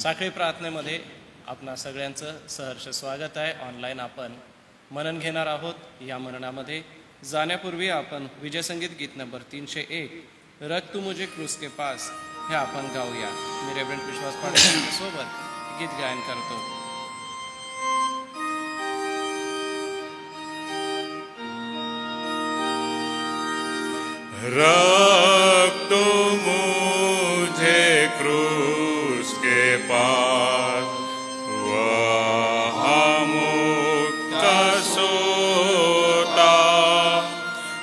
साखळी प्रार्थनेमध्ये आपणा सगळ्यांचं सहर्ष स्वागत आहे. ऑनलाईन आपण मनन घेणार आहोत. या मननामध्ये जाण्यापूर्वी आपण विजयसंगीत गीत नंबर 301 रख तू मुझे क्रूस के पास हे आपण गाऊया. मी रेव्हरंड विश्वास पाटील सोबत गीत गायन करतो. रख तू मुझे क्रूस के पास, वहाँ मुक्त सोता,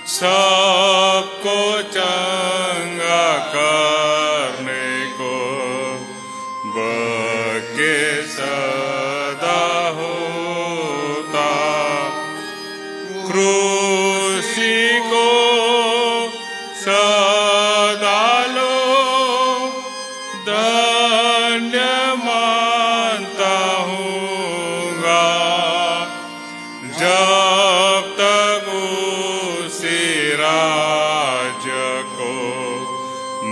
सबको चंगा करने को बके सदा होता. क्रूसी को सदा लो धन्य मानता हूँगा, जब तक उसी राज्य को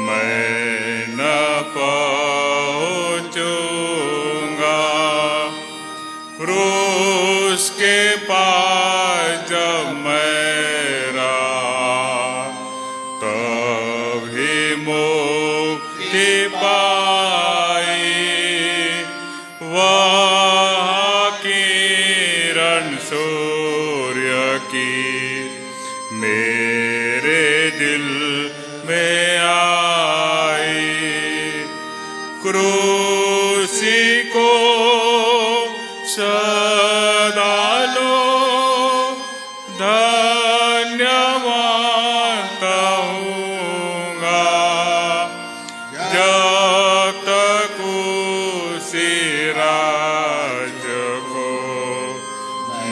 मैं न पहुँचूँगा. क्रूस के पास जब मेरा तभी मुक्ति पाई, वहाँ किरण सूर्य की मेरे दिल में आई. क्रूसी को सदा लो धन्य मानता हूँगा, जब तक उसी राज्य को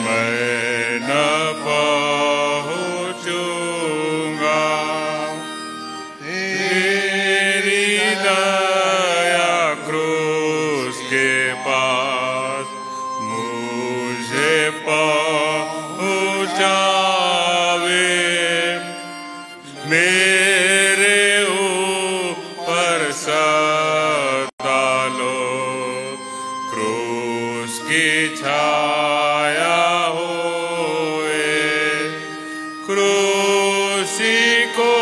मैं न पहुँचूँगा. तेरी दया क्रूस के पास मुझे पहुँचावे, मेरे ऊपर सदा लो क्रूस की छाया होए. क्रूसी को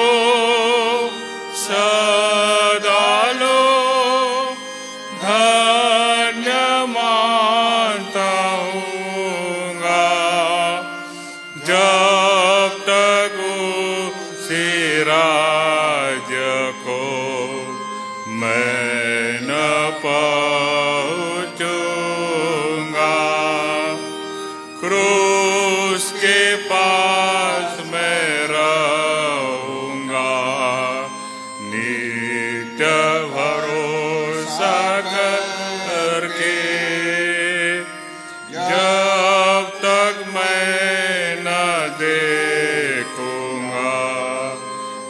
सदा लो धन्य मानता हूँगा, जब तक उसी राज्य को मैं न पहुँचूँगा. क्रूस के पास मैं रहूँगा, नित्य भरोसा करके, जब तक मैं न देखूँगा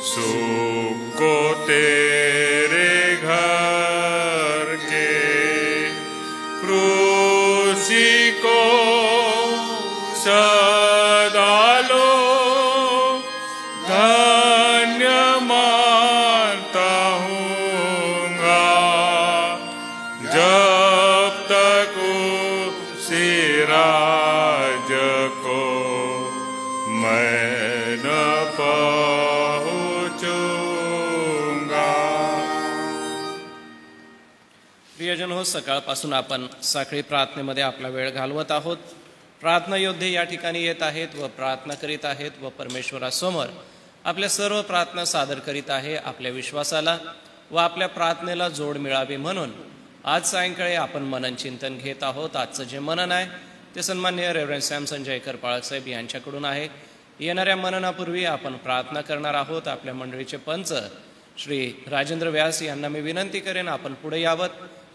सुख को तेरे घर के. क्रूसी को सदा लो धन्य मानता हूँगा, जब तक उसी राज्य को मैं न पहुँचूँगा. प्रियजन हो, सकाळपासून आपण साखळी प्रार्थनेमध्ये आपला वेळ घालवत आहोत. प्रार्थना योद्धे या ठिकाणी येत आहेत व प्रार्थना करीत आहेत व परमेश्वरासमोर आपल्या सर्व प्रार्थना सादर करीत आहे. आपल्या विश्वासाला व आपल्या प्रार्थनेला जोड मिळावी म्हणून आज सायंकाळी आपण मनन चिंतन घेत आहोत. आजचं जे मनन आहे ते सन्माननीय रेव्हरंड सॅमसन जयकर पाळक साहेब यांच्याकडून आहे. येणाऱ्या मननापूर्वी आपण प्रार्थना करणार आहोत. आपल्या मंडळीचे पंच श्री राजेंद्र व्यास यांना मी विनंती करेन आपण पुढे यावं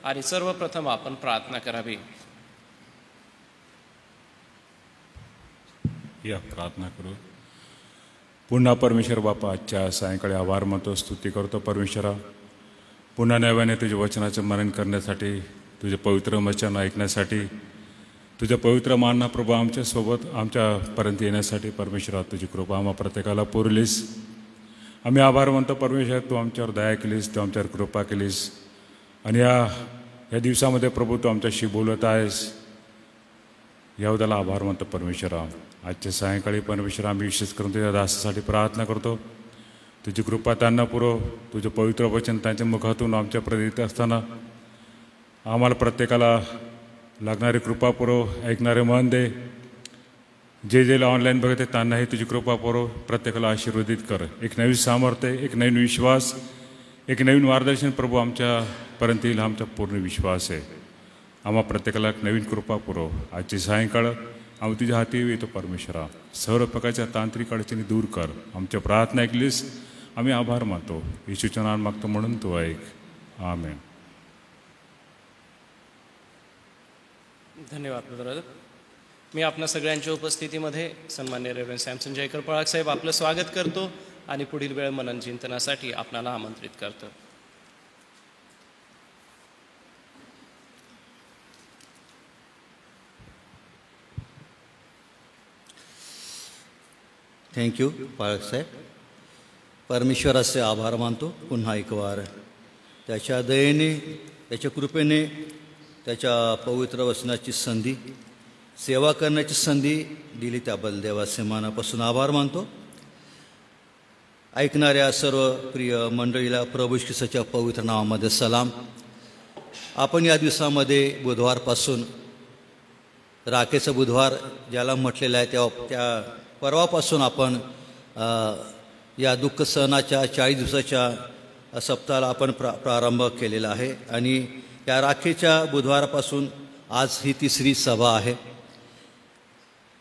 आणि सर्वप्रथम आपण प्रार्थना करावी. या प्रार्थना करू. पुन्हा परमेश्वर बापा, आजच्या सायंकाळी आभार मानतो, स्तुती करतो. परमेश्वरा, पुन्हा नव्याने तुझ्या वचनाचं मनन करण्यासाठी, तुझे पवित्र वचन ऐकण्यासाठी, तुझ्या पवित्र मानना प्रभू आमच्यासोबत आमच्यापर्यंत येण्यासाठी परमेश्वरा तुझी कृपा आम्हा प्रत्येकाला पुरलीस. आम्ही आभार मानतो परमेश्वर, तू आमच्यावर दया केलीस, तू आमच्यावर कृपा केलीस आणि या या दिवसामध्ये प्रभू तू आमच्याशी बोलत आहेस, याबद्दल आभार मानतो परमेश्वरा. आजच्या सायंकाळी परमेश्वरा आम्ही विशेष करून तुझ्या दासासाठी प्रार्थना करतो. तुझी कृपा त्यांना पुरव. तुझं पवित्र वचन त्यांच्या मुखातून आमच्यापर्यंत येत असताना आम्हाला प्रत्येकाला लागणारी कृपा पुरव. ऐकणारे मन दे. जे ऑनलाईन बघत आहेत त्यांनाही तुझी कृपा पुरव. प्रत्येकाला आशीर्वादित कर. एक नवीन सामर्थ्य, एक नवीन विश्वास, एक नवीन मार्गदर्शन प्रभू आमच्यापर्यंत येईल. आमचा पूर्ण विश्वास आहे. आम्हा प्रत्येकाला एक नवीन कृपा पुरव. आजची सायंकाळ आम्ही तुझ्या हाती येतो परमेश्वरा. सर्व प्रकारच्या तांत्रिक अडचणी दूर कर. आमच्या प्रार्थना ऐकलीस, आम्ही आभार मानतो. येशूच्या नावात मागतो म्हणून तू ऐक. आमेन. धन्यवाद ब्रदर. मी आपल्या सगळ्यांच्या उपस्थितीमध्ये सन्मान्य रेव्हरंड सॅमसन जयकर पळाक साहेब आपलं स्वागत करतो आणि पुढील वेळ मनन चिंतनासाठी आपल्याला आमंत्रित करतो. थँक्यू पाळक साहेब. परमेश्वराचे आभार मानतो पुन्हा एक वार त्याच्या दयेने, त्याच्या कृपेने, त्याच्या पवित्र वचनाची संधी, सेवा करण्याची संधी दिली त्याबद्दल देवाचे मनापासून आभार मानतो. ऐकणाऱ्या सर्व प्रिय मंडळीला प्रभू ख्रिस्ताच्या पवित्र नावामध्ये सलाम. आपण या दिवसामध्ये बुधवारपासून राखेचा बुधवार ज्याला म्हटलेलं आहे त्या परवापासून आपण या दुःख सहनाच्या 40 दिवसाच्या सप्ताहाला आपण प्रारंभ केलेला आहे आणि या राखेच्या बुधवारापासून आज ही तिसरी सभा आहे.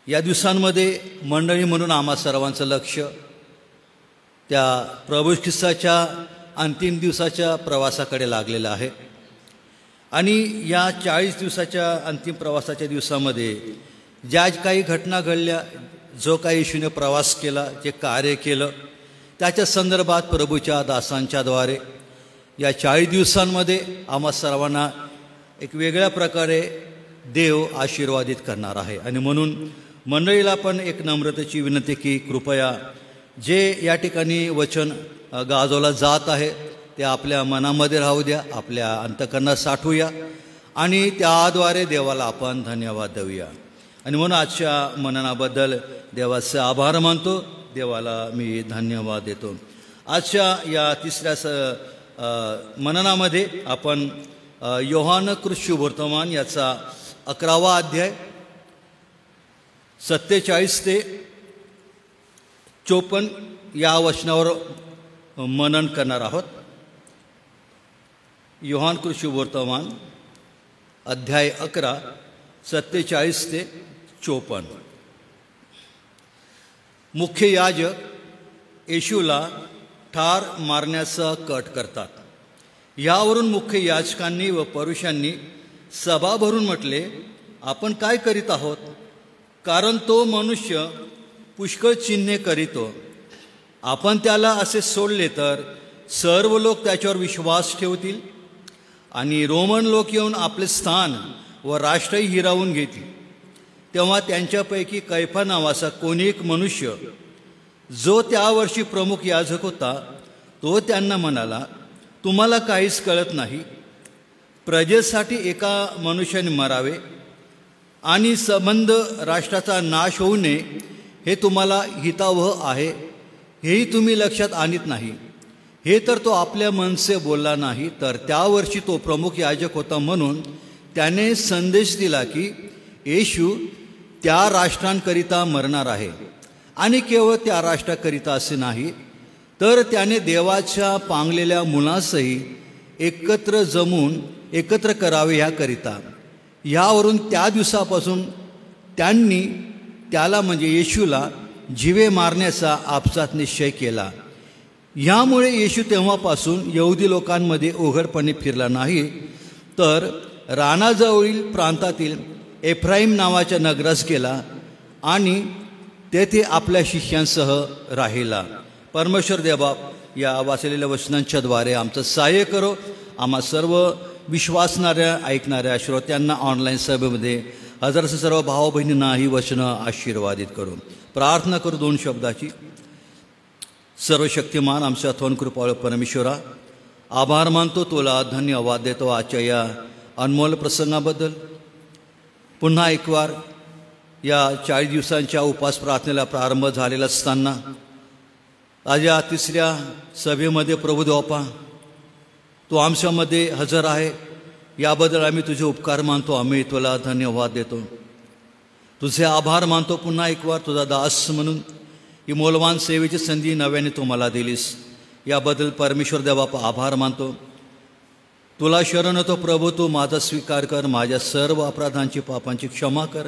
या दिवसांमध्ये मंडळी म्हणून आम्हा सर्वांचं लक्ष त्या प्रभू ख्रिस्ताच्या अंतिम दिवसाच्या प्रवासाकडे लागलेलं आहे आणि या 40 दिवसाच्या अंतिम प्रवासाच्या दिवसामध्ये ज्या काही घटना घडल्या, जो काही येशूने प्रवास केला, जे कार्य केलं, त्याच्या संदर्भात प्रभूच्या दासांच्याद्वारे या 40 दिवसांमध्ये आम्हा सर्वांना एक वेगळ्या प्रकारे देव आशीर्वादित करणार आहे. आणि म्हणून मंडळीला पण एक नम्रतेची विनंती की कृपया जे या ठिकाणी वचन गाजवलं जात आहे ते आपल्या मनामध्ये राहू द्या, आपल्या अंतःकरणात साठवूया आणि त्याद्वारे देवाला आपण धन्यवाद देऊया. आणि म्हणून आजच्या मननाबद्दल देवाचे आभार मानतो. देवाला मी धन्यवाद देतो. आजच्या या तिसऱ्या मननामध्ये आपण योहान कृत शुभवर्तमान याचा 11वा अध्याय 47 ते 54 या वचनावर मनन करणार आहोत. योहान कृत शुभवर्तमान अध्याय 11 47 ते 54. मुख्य याजक येशूला ठार मारण्याचा कट करतात. यावरून मुख्य याजकांनी व परुषांनी सभा भरून म्हटले, आपण काय करीत आहोत? कारण तो मनुष्य पुष्कळ चिन्हे करीतो. आपण त्याला असे सोडले तर सर्व लोक त्याच्यावर विश्वास ठेवतील आणि रोमन लोक येऊन आपले स्थान व राष्ट्रही हिरावून घेतील. तेव्हा त्यांच्यापैकी कैफा नावाचा कोणी एक मनुष्य, जो त्या वर्षी प्रमुख याजक होता, तो त्यांना म्हणाला, तुम्हाला काहीच कळत नाही. प्रजेसाठी एका मनुष्याने मरावे आणि संबंध राष्ट्राचा नाश होऊ नये हे तुम्हाला हितावह आहे, हेही तुम्ही लक्षात आणत नाही. हे तर तो आपल्या मनसे बोलला नाही, तर त्या वर्षी तो प्रमुख याजक होता म्हणून त्याने संदेश दिला की येशू त्या राष्ट्रांकरिता मरणार आहे आणि केवळ त्या राष्ट्राकरिता असे नाही, तर त्याने देवाच्या पांगलेल्या मुलांसही एकत्र जमून एकत्र करावे ह्याकरिता. यावरून त्या दिवसापासून त्यांनी त्याला म्हणजे येशूला जीवे मारण्याचा आपसात निश्चय केला. ह्यामुळे येशू तेव्हापासून यहुदी लोकांमध्ये उघडपणे फिरला नाही, तर रानाजवळील प्रांतातील एफ्राईम नावाच्या नगरास गेला आणि तेथे आपल्या शिष्यांसह राहिला. परमेश्वर देवबाप या वाचलेल्या वचनांच्याद्वारे आमचं सहाय्य करो. आम्हा सर्व विश्वासणाऱ्या ऐकणाऱ्या श्रोत्यांना ऑनलाईन सभेमध्ये हजारचे सर्व भाऊ बहिणींना ही वचनं आशीर्वादित करू. प्रार्थना करू 2 शब्दाची. सर्वशक्तिमान आमच्या थोन कृपाळू परमेश्वरा, आभार मानतो, तुला धन्यवाद देतो आजच्या या अनमोल प्रसंगाबद्दल. पुन्हा एक वार या 40 दिवसांच्या उपास प्रार्थनेला प्रारंभ झालेला असताना आज या तिसऱ्या सभेमध्ये प्रभू बापा तो आमच्यामध्ये हजर आहे, याबद्दल आम्ही तुझे उपकार मानतो. आम्ही तुला धन्यवाद देतो, तुझे आभार मानतो. पुन्हा एक वार तुझा दास म्हणून ही मौल्यवान सेवेची संधी नव्याने तू मला दिलीस, याबद्दल परमेश्वर देवा बापा आभार मानतो. तुला शरण होतो प्रभू, तू माझा स्वीकार कर, माझ्या सर्व अपराधांची पापांची क्षमा कर.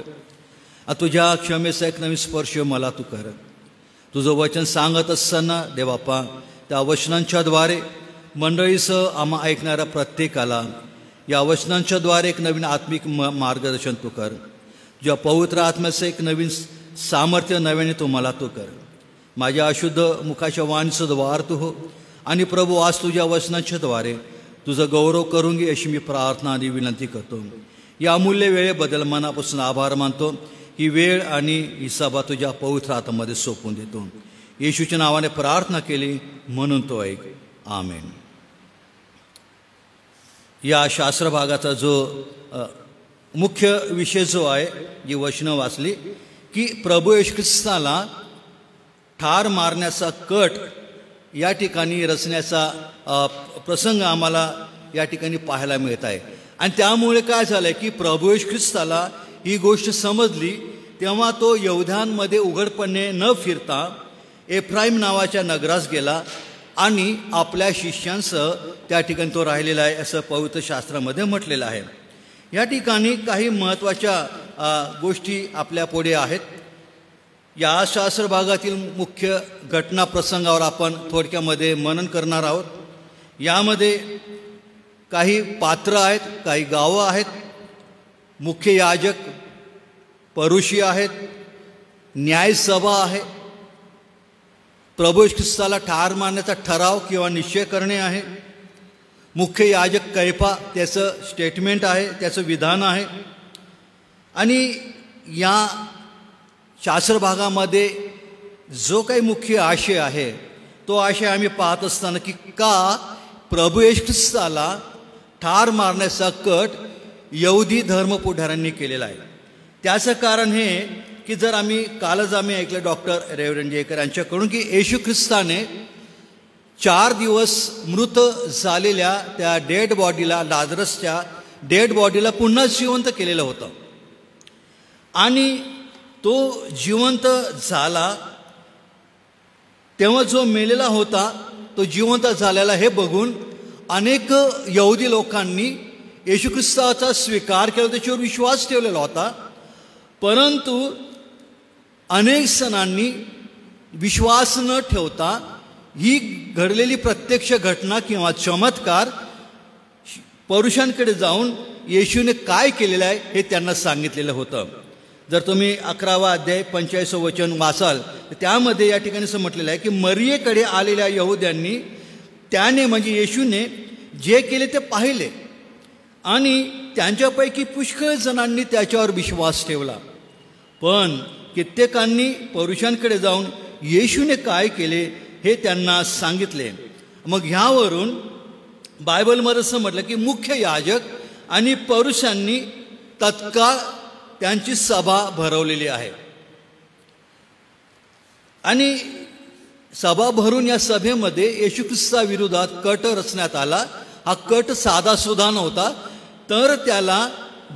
तुझ्या क्षमेचा एक नवीन स्पर्श मला तू कर. तुझं वचन सांगत असताना देवापा त्या वचनांच्याद्वारे मंडळीसह आम्हा ऐकणाऱ्या प्रत्येकाला या वचनांच्याद्वारे एक नवीन आत्मिक मार्गदर्शन तू कर. तुझ्या पवित्र आत्म्याचं एक नवीन सामर्थ्य नव्याने तू मला तू कर. माझ्या अशुद्ध मुखाच्या वाणीचं द्वार तू हो आणि प्रभू आज तुझ्या वचनांच्याद्वारे तुझं गौरव करून घे अशी मी प्रार्थना आणि विनंती करतो. या अमूल्य वेळेबद्दल मनापासून आभार मानतो. ही वेळ आणि ही सभा तुझ्या पवित्र हातामध्ये सोपवून देतो. येशूच्या नावाने प्रार्थना केली म्हणून तो ऐक. आमेन. या शास्त्र भागाचा जो मुख्य विषय जो आहे, जी वचनं वाचली की प्रभू येशू ख्रिस्ताला ठार मारण्याचा कट या ठिकाणी रचण्याचा प्रसंग आम्हाला या ठिकाणी पाहायला मिळत आहे. आणि त्यामुळे काय झालं आहे की प्रभू येशू ख्रिस्ताला ही गोष्ट समजली तेव्हा तो यहुद्यांमध्ये उघडपणे न फिरता एफ्राईम नावाच्या नगरास गेला आणि आपल्या शिष्यांसह त्या ठिकाणी तो राहिलेला आहे असं पवित्र शास्त्रामध्ये म्हटलेलं आहे. या ठिकाणी काही महत्त्वाच्या गोष्टी आपल्या पुढे आहेत. या शास्त्र भागातील मुख्य घटना प्रसंगावर आपण थोडक्यामध्ये मनन करणार आहोत. यामध्ये काही पात्र आहेत, काही गावं आहेत, मुख्य याजक परुषी आहेत, न्यायसभा आहे, प्रभू येशू ख्रिस्ताला ठार मारण्याचा ठराव किंवा निश्चय करणे आहे, मुख्य याजक कैफा त्याचं स्टेटमेंट आहे, त्याचं विधान आहे. आणि या शास्त्र भागामध्ये जो काही मुख्य आशय आहे तो आशय आम्ही पाहत असताना की का प्रभू येशू ख्रिस्ताला ठार मारण्याचा कट यहुदी धर्मपुढाऱ्यांनी केलेला आहे. त्याचं कारण हे की जर कालच आम्ही ऐकलं डॉक्टर रेव्हरंड जेकर यांच्याकडून की येशू ख्रिस्ताने 4 दिवस मृत झालेल्या त्या डेड बॉडीला, लाजरसच्या डेड बॉडीला पुन्हा जिवंत केलेलं होतं. आणि तो जिवंत झाला तेव्हा जो मेलेला होता तो जिवंत झालेला हे बघून अनेक यहुदी लोकांनी येशू ख्रिस्ताचा स्वीकार केला, त्याच्यावर विश्वास ठेवलेला होता. परंतु अनेक जणांनी विश्वास न ठेवता ही घडलेली प्रत्यक्ष घटना किंवा चमत्कार पुरुषांकडे जाऊन येशूने काय केलेलं आहे हे त्यांना सांगितलेलं होतं. जर तुम्ही 11वा अध्याय 45 वचन वाचाल तर त्यामध्ये या ठिकाणी असं म्हटलेलं आहे की मरियेकडे आलेल्या यहुद्यांनी त्याने म्हणजे येशूने जे केले ते पाहिले आणि त्यांच्यापैकी पुष्कळ जणांनी त्याच्यावर विश्वास ठेवला. पण कित्येकांनी पुरुषांकडे जाऊन येशूने काय केले हे त्यांना सांगितले. मग ह्यावरून बायबलमध्ये असं म्हटलं की मुख्य याजक आणि पुरुषांनी तत्काळ त्यांची सभा भरवलेली आहे. आणि सभा भरून या सभेमध्ये येशू ख्रिस्ताविरोधात कट रचण्यात आला. हा कट साधासुद्धा नव्हता, तर त्याला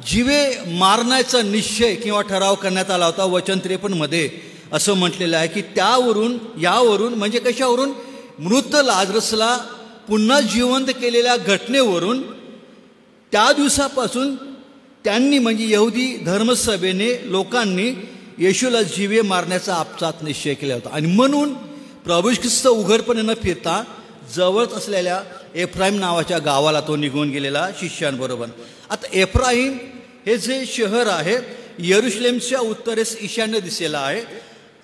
जीवे मारण्याचा निश्चय किंवा ठराव करण्यात आला होता. वचन 53 मध्ये असं म्हटलेलं आहे की यावरून म्हणजे कशावरून, मृत लाजरसला पुन्हा जिवंत केलेल्या घटनेवरून त्या दिवसापासून त्यांनी म्हणजे यहुदी धर्मसभेने लोकांनी येशूला जीवे मारण्याचा आपसात निश्चय केला होता. आणि म्हणून प्रभू ख्रिस्त उघडपणे न फिरता जवळच असलेल्या एफ्राईम नावाच्या गावाला तो निघून गेलेला शिष्यांबरोबर. आता एफ्राईम हे जे शहर आहे यरुशलेमच्या उत्तरेस ईशान्य दिशेला आहे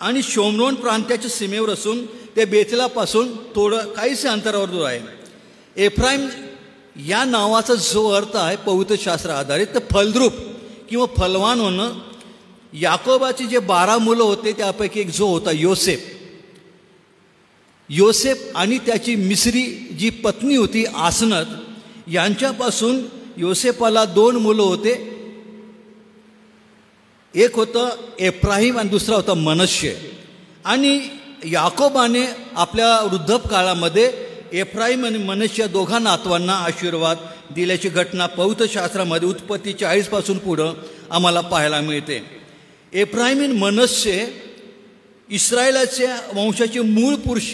आणि शोमरोन प्रांताच्या सीमेवर असून ते बेथेलापासून थोडं काहीसे अंतरावर दूर आहे. एफ्राईम या नावाचा जो अर्थ आहे पवित्र शास्त्र आधारित तर फलद्रूप किंवा फलवान होणं. याकोबाची जे 12 मुलं होते त्यापैकी एक जो होता योसेफ आणि त्याची मिस्री जी पत्नी होती आसनत यांच्यापासून योसेफाला 2 मुलं होते. एक होतं एफ्राहीम आणि दुसरा होता मनश्शे. आणि याकोबाने आपल्या वृद्धपकाळामध्ये एफ्राहीम आणि मनश्शे दोघा नातवांना आशीर्वाद दिल्याची घटना पवित्र शास्त्रामध्ये उत्पत्ती 40 पासून पुढं आम्हाला पाहायला मिळते. एफ्राहीम आणि मनश्शे इस्रायलाच्या वंशाचे मूळ पुरुष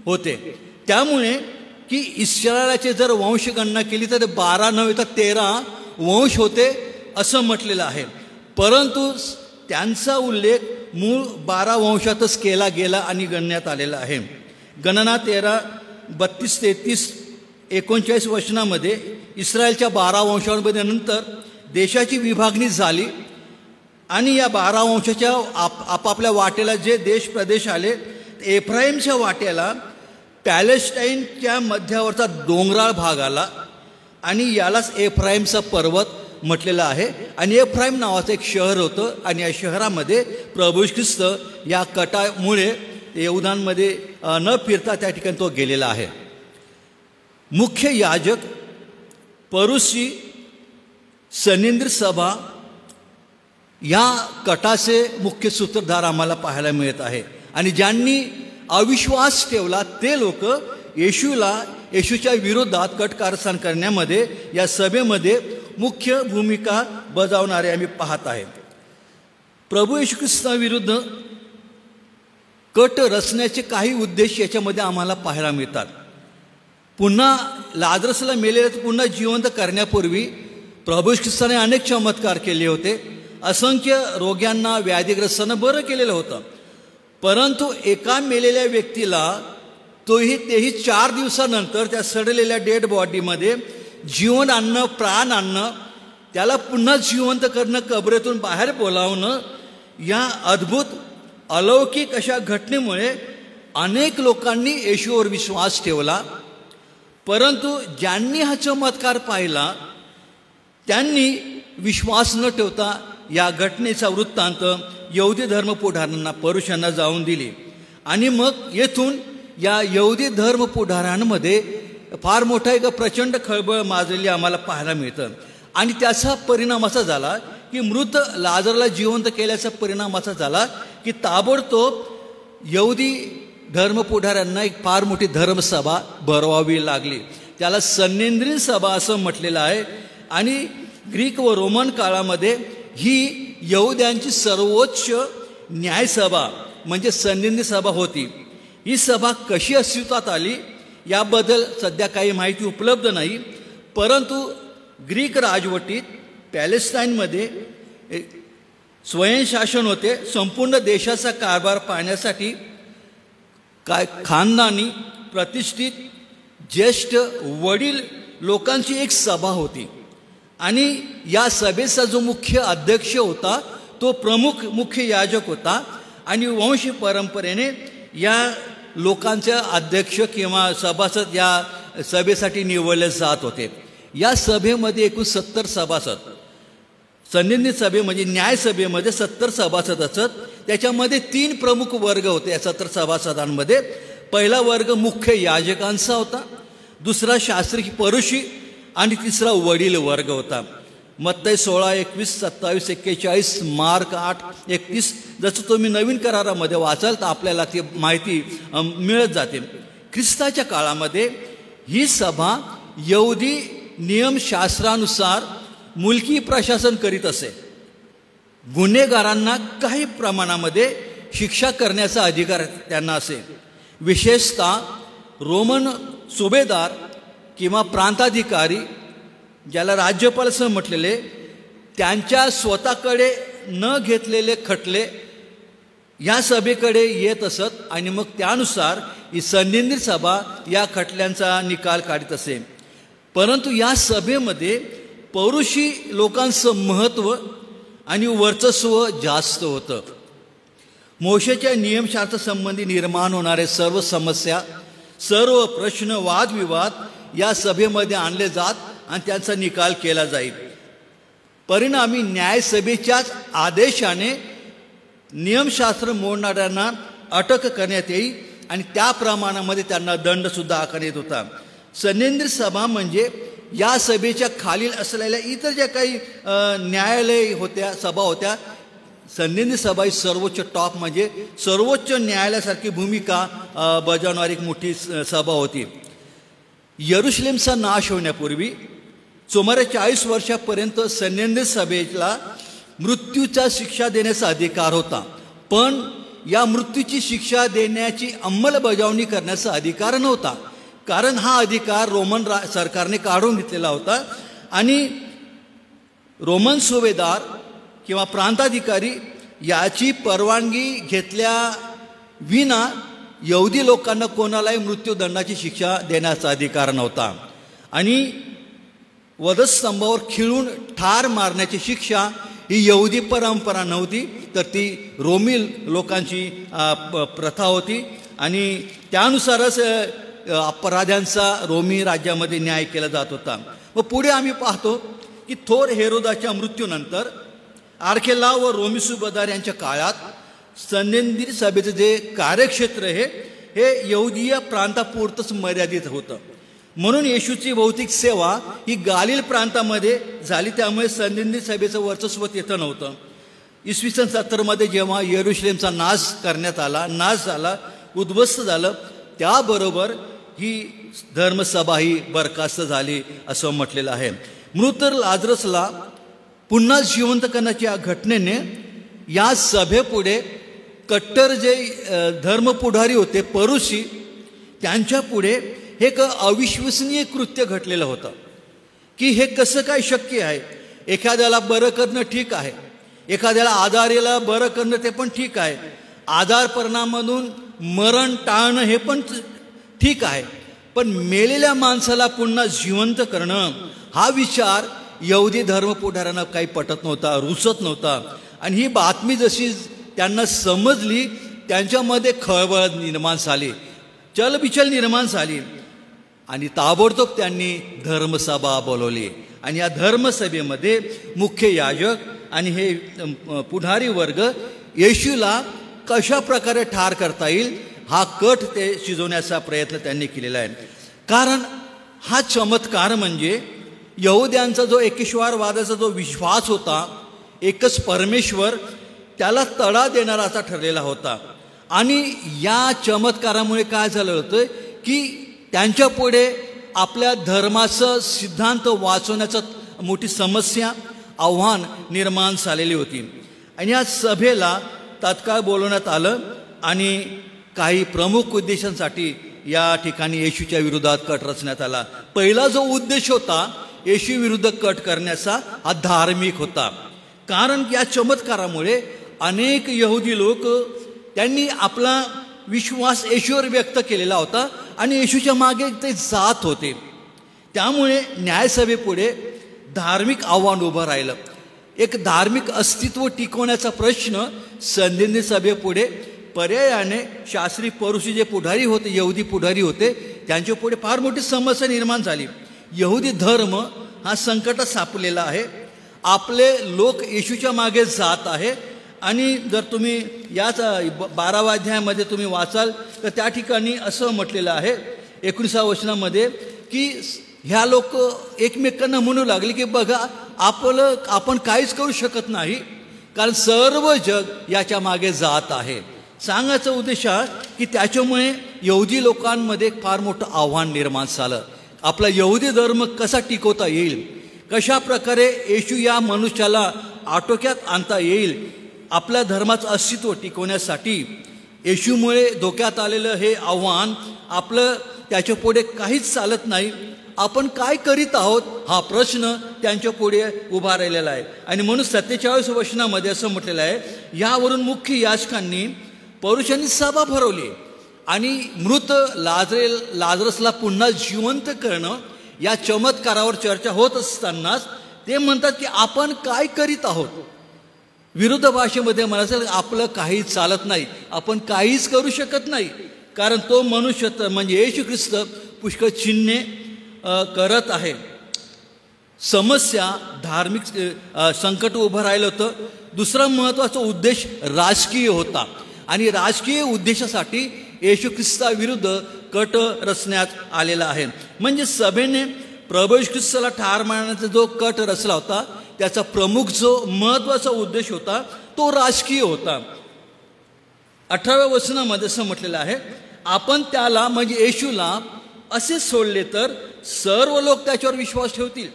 होते. त्यामुळे की इस्रायलाचे जर वंशगणना केली तर 12 नव्हे तर 13 वंश होते असं म्हटलेलं आहे. परंतु त्यांचा उल्लेख मूळ 12 वंशातच केला गेला आणि गणण्यात आलेला आहे. गणना 13, 32, 33, 39 वचनामध्ये इस्रायलच्या 12 वंशांमध्ये नंतर देशाची विभागणी झाली आणि या 12 वंशाच्या आपापल्या वाटेला जे देश प्रदेश आले. एफ्राईमच्या वाट्याला पॅलेस्टाईनच्या मध्यावरचा डोंगराळ भाग आला आणि यालाच एफ्राईमचा पर्वत म्हटलेलं आहे. आणि एफ्राईम नावाचं एक शहर होतं आणि या शहरामध्ये प्रभू ख्रिस्त या कटामुळे यहूदांमध्ये न फिरता त्या ठिकाणी तो गेलेला आहे. मुख्य याजक, परुशी, सनेद्रीन सभा या कटाचे मुख्य सूत्रधार आम्हाला पाहायला मिळत आहे. आणि ज्यांनी अविश्वास ठेवला ते लोक येशूच्या विरोधात कट कारस्थान करण्यामध्ये या सभेमध्ये मुख्य भूमिका बजावणारे आम्ही पाहत आहे. प्रभू येशू ख्रिस्ताविरुद्ध कट रचण्याचे काही उद्देश याच्यामध्ये आम्हाला पाहायला मिळतात. पुन्हा लाजरसला मेलेले पुन्हा जिवंत करण्यापूर्वी प्रभू ख्रिस्ताने अनेक चमत्कार केले होते. असंख्य रोग्यांना, व्याधीग्रस्तांना बरं केलेलं होतं. परंतु एका मेलेल्या व्यक्तीला तेही 4 दिवसानंतर त्या सडलेल्या डेड बॉडीमध्ये जीवन आणणं, प्राण आणणं, त्याला पुन्हा जिवंत करणं, कबरेतून बाहेर बोलावणं, या अद्भुत अलौकिक अशा घटनेमुळे अनेक लोकांनी येशूवर विश्वास ठेवला. परंतु ज्यांनी हा चमत्कार पाहिला त्यांनी विश्वास न ठेवता या घटनेचा वृत्तांत यहुदी धर्मपुढाऱ्यांना, परुषांना जाऊन दिली. आणि मग येथून या यहुदी धर्मपुढाऱ्यांमध्ये फार मोठा एक प्रचंड खळबळ माजलेली आम्हाला पाहायला मिळतं. आणि त्याचा परिणाम असा झाला की मृत लाजरला जिवंत केल्याचा परिणाम असा झाला की ताबडतोब यहुदी धर्मपुढाऱ्यांना एक फार मोठी धर्मसभा भरवावी लागली. त्याला सनेद्रीन सभा असं म्हटलेलं आहे. आणि ग्रीक व रोमन काळामध्ये ही यहुद्यांची सर्वोच्च न्यायसभा म्हणजे सनेद्रीन सभा होती. ही सभा कशी अस्तित्वात आली याबद्दल सध्या काही माहिती उपलब्ध नाही. परंतु ग्रीक राजवटीत पॅलेस्टाईनमध्ये स्वयंशासन होते. संपूर्ण देशाचा कारभार पाहण्यासाठी खानदानी, प्रतिष्ठित, ज्येष्ठ, वडील लोकांची एक सभा होती. आणि या सभेचा जो मुख्य अध्यक्ष होता तो प्रमुख मुख्य याजक होता. आणि वंश परंपरेने या लोकांचे अध्यक्ष किंवा सभासद या सभेसाठी निवडले जात होते. या सभेमध्ये एकूण 70 सभासद, सनेद्रीन सभे म्हणजे न्यायसभेमध्ये 70 सभासद असत. त्याच्यामध्ये 3 प्रमुख वर्ग होते या 70 सभासदांमध्ये. पहिला वर्ग मुख्य याजकांचा होता, दुसरा शास्त्री परुषी आणि तिसरा वडील वर्ग होता. मत्तई 16, 21, 27, 41, मार्क 8, 31 जसं तुम्ही नवीन करारामध्ये वाचाल तर आपल्याला ती माहिती मिळत जाते. ख्रिस्ताच्या काळामध्ये ही सभा यहुदी नियमशास्त्रानुसार मुलकी प्रशासन करीत असे. गुन्हेगारांना काही प्रमाणामध्ये शिक्षा करण्याचा अधिकार त्यांना असे. विशेषतः रोमन सुभेदार किंवा प्रांताधिकारी, ज्याला राज्यपाल असं म्हटलेले, त्यांच्या स्वतःकडे न घेतलेले खटले या सभेकडे येत असत. आणि मग त्यानुसार ही सनेद्रीन सभा या खटल्यांचा निकाल काढत असे. परंतु या सभेमध्ये पौरुषी लोकांचं महत्त्व आणि वर्चस्व जास्त होतं. मोशेच्या नियमशास्त्रासंबंधी निर्माण होणारे सर्व समस्या, सर्व प्रश्न, वादविवाद या सभेमध्ये आणले जात आणि त्यांचा निकाल केला जाईल. परिणामी न्यायसभेच्याच आदेशाने नियमशास्त्र मोडणाऱ्यांना अटक करण्यात येईल आणि त्या प्रमाणामध्ये त्यांना दंडसुद्धा आकारण्यात येत होता. सनेद्रीन सभा म्हणजे या सभेच्या खालील असलेल्या इतर ज्या काही न्यायालय होत्या, सभा होत्या, संधिनी सभा ही सर्वोच्च टॉप म्हणजे सर्वोच्च न्यायालयासारखी भूमिका बजावणारी एक मोठी सभा होती. यरुशलेमचा नाश होण्यापूर्वी सुमारे 40 वर्षापर्यंत संधिनी सभेला मृत्यूचा शिक्षा देण्याचा अधिकार होता, पण या मृत्यूची शिक्षा देण्याची अंमलबजावणी करण्याचा अधिकार नव्हता, कारण हा अधिकार रोमन सरकारने काढून घेतलेला होता. आणि रोमन सुभेदार किंवा प्रांताधिकारी याची परवानगी घेतल्या विना यहुदी लोकांना कोणालाही मृत्यूदंडाची शिक्षा देण्याचा अधिकार नव्हता. आणि वधस्तंभावर खिळून ठार मारण्याची शिक्षा ही यहुदी परंपरा नव्हती, तर ती रोमी लोकांची प्रथा होती. आणि त्यानुसारच अपराध्यांचा रोमी राज्यामध्ये न्याय केला जात होता. व पुढे आम्ही पाहतो की थोर हेरोदाच्या मृत्यूनंतर आर्खेलाव व रोमी सुभेदार यांच्या काळात संधिनी सभेचं जे कार्यक्षेत्र हे यहुदीय प्रांतापुरतंच मर्यादित होतं. म्हणून येशूची भौतिक सेवा ही गालिल प्रांतामध्ये झाली, त्यामुळे संधिनी सभेचं वर्चस्व तिथं नव्हतं. इसवी सन 70 जेव्हा यरुशलेमचा नाश झाला, उद्ध्वस्त झालं, त्याबरोबर ही धर्मसभा ही बरखास्त झाली असं म्हटलेलं आहे. मृत लाजरसला पुन्हा जिवंत करण्याच्या घटनेने या सभेपुढे कट्टर जे धर्मपुढारी होते परुशी, त्यांच्यापुढे एक अविश्वसनीय कृत्य घडलेलं होतं की हे कसं काय शक्य आहे. एखाद्याला बरं करणं ठीक आहे, एखाद्याला आजारीला बरं करणं ते पण ठीक आहे, आजार परिणामामधून मरण टाळणं हे पण ठीक आहे, पण मेलेल्या माणसाला पुन्हा जिवंत करणं हा विचार यहुदी धर्मपुढाऱ्यांना काही पटत नव्हता, रुचत नव्हता. आणि ही बातमी जशी त्यांना समजली, त्यांच्यामध्ये खळबळ निर्माण झाली, चलबिचल निर्माण झाली. आणि ताबडतोब त्यांनी धर्मसभा बोलवली. आणि या धर्मसभेमध्ये मुख्य याजक आणि हे पुढारी वर्ग येशूला कशा प्रकारे ठार करता येईल हा कट ते शिजवण्याचा प्रयत्न त्यांनी केलेला आहे. कारण हा चमत्कार म्हणजे यहुद्यांचा जो एकेश्वरवादाचा जो विश्वास होता, एकच परमेश्वर, त्याला तडा देणारा असा ठरलेला होता. आणि या चमत्कारामुळे काय झालं होतं की त्यांच्यापुढे आपल्या धर्माचं सिद्धांत वाचवण्याचं मोठी समस्या, आव्हान निर्माण झालेली होती. आणि या सभेला तात्काळ बोलवण्यात आलं आणि काही प्रमुख उद्देशांसाठी या ठिकाणी येशूच्या विरोधात कट रचण्यात आला. पहिला जो उद्देश होता येशू विरुद्ध कट करण्याचा हा धार्मिक होता. कारण या चमत्कारामुळे अनेक यहुदी लोक त्यांनी आपला विश्वास येशूवर व्यक्त केलेला होता आणि येशूच्या मागे ते जात होते. त्यामुळे न्यायसभेपुढे धार्मिक आव्हान उभं राहिलं. एक धार्मिक अस्तित्व टिकवण्याचा प्रश्न संधिनी सभेपुढे पर्यायाने शास्त्री परुशी जे पुढारी होते, यहुदी पुढारी होते, त्यांच्या पुढे फार मोठी समस्या निर्माण झाली. यहुदी धर्म हा संकटात सापलेला आहे. आपले लोक येशूच्या मागे जात आहे. आणि जर तुम्ही याच 12व्या अध्यायामध्ये तुम्ही वाचाल तर त्या ठिकाणी असं म्हटलेलं आहे 19व्या वचनामध्ये की ह्या लोक एकमेकांना म्हणू लागले की बघा आपण काहीच करू शकत नाही, कारण सर्व जग याच्या मागे जात आहे. सांगायचा उद्देश की त्याच्यामुळे यहुदी लोकांमध्ये फार मोठं आव्हान निर्माण झालं. आपला यहुदी धर्म कसा टिकवता येईल, कशा प्रकारे येशू या मनुष्याला आटोक्यात आणता येईल, आपल्या धर्माचं अस्तित्व टिकवण्यासाठी येशूमुळे धोक्यात आलेलं हे आव्हान आपलं त्याच्यापुढे काहीच चालत नाही. आपण काय करीत आहोत हा प्रश्न त्यांच्या पुढे उभा राहिलेला आहे. आणि म्हणून 47 वचनामध्ये असं म्हटलेलं आहे, यावरून मुख्य याजकांनी पौरुषांनी सभा भरवली आणि मृत लाजरसला पुन्हा जिवंत करणं या चमत्कारावर चर्चा होत असतानाच ते म्हणतात की आपण काय करीत आहोत. विरुद्ध भाषेमध्ये म्हणायचं आपलं काही चालत नाही, आपण काहीच करू शकत नाही, कारण तो मनुष्य तर म्हणजे येशू ख्रिस्त पुष्कळ चिन्हे करत आहे. समस्या धार्मिक संकट उभं राहिलं होतं. दुसरा महत्त्वाचा उद्देश राजकीय होता आणि राजकीय उद्देशासाठी येशू ख्रिस्ताविरुद्ध कट रचण्यात आलेला आहे. म्हणजे सभेने प्रभू येशू ख्रिस्ताला ठार मारण्याचा जो कट रचला होता त्याचा प्रमुख जो महत्त्वाचा उद्देश होता तो राजकीय होता. 18व्या वचनामध्ये असं म्हटलेलं आहे, आपण त्याला म्हणजे येशूला असे सोडले तर सर्व लोक त्याच्यावर विश्वास ठेवतील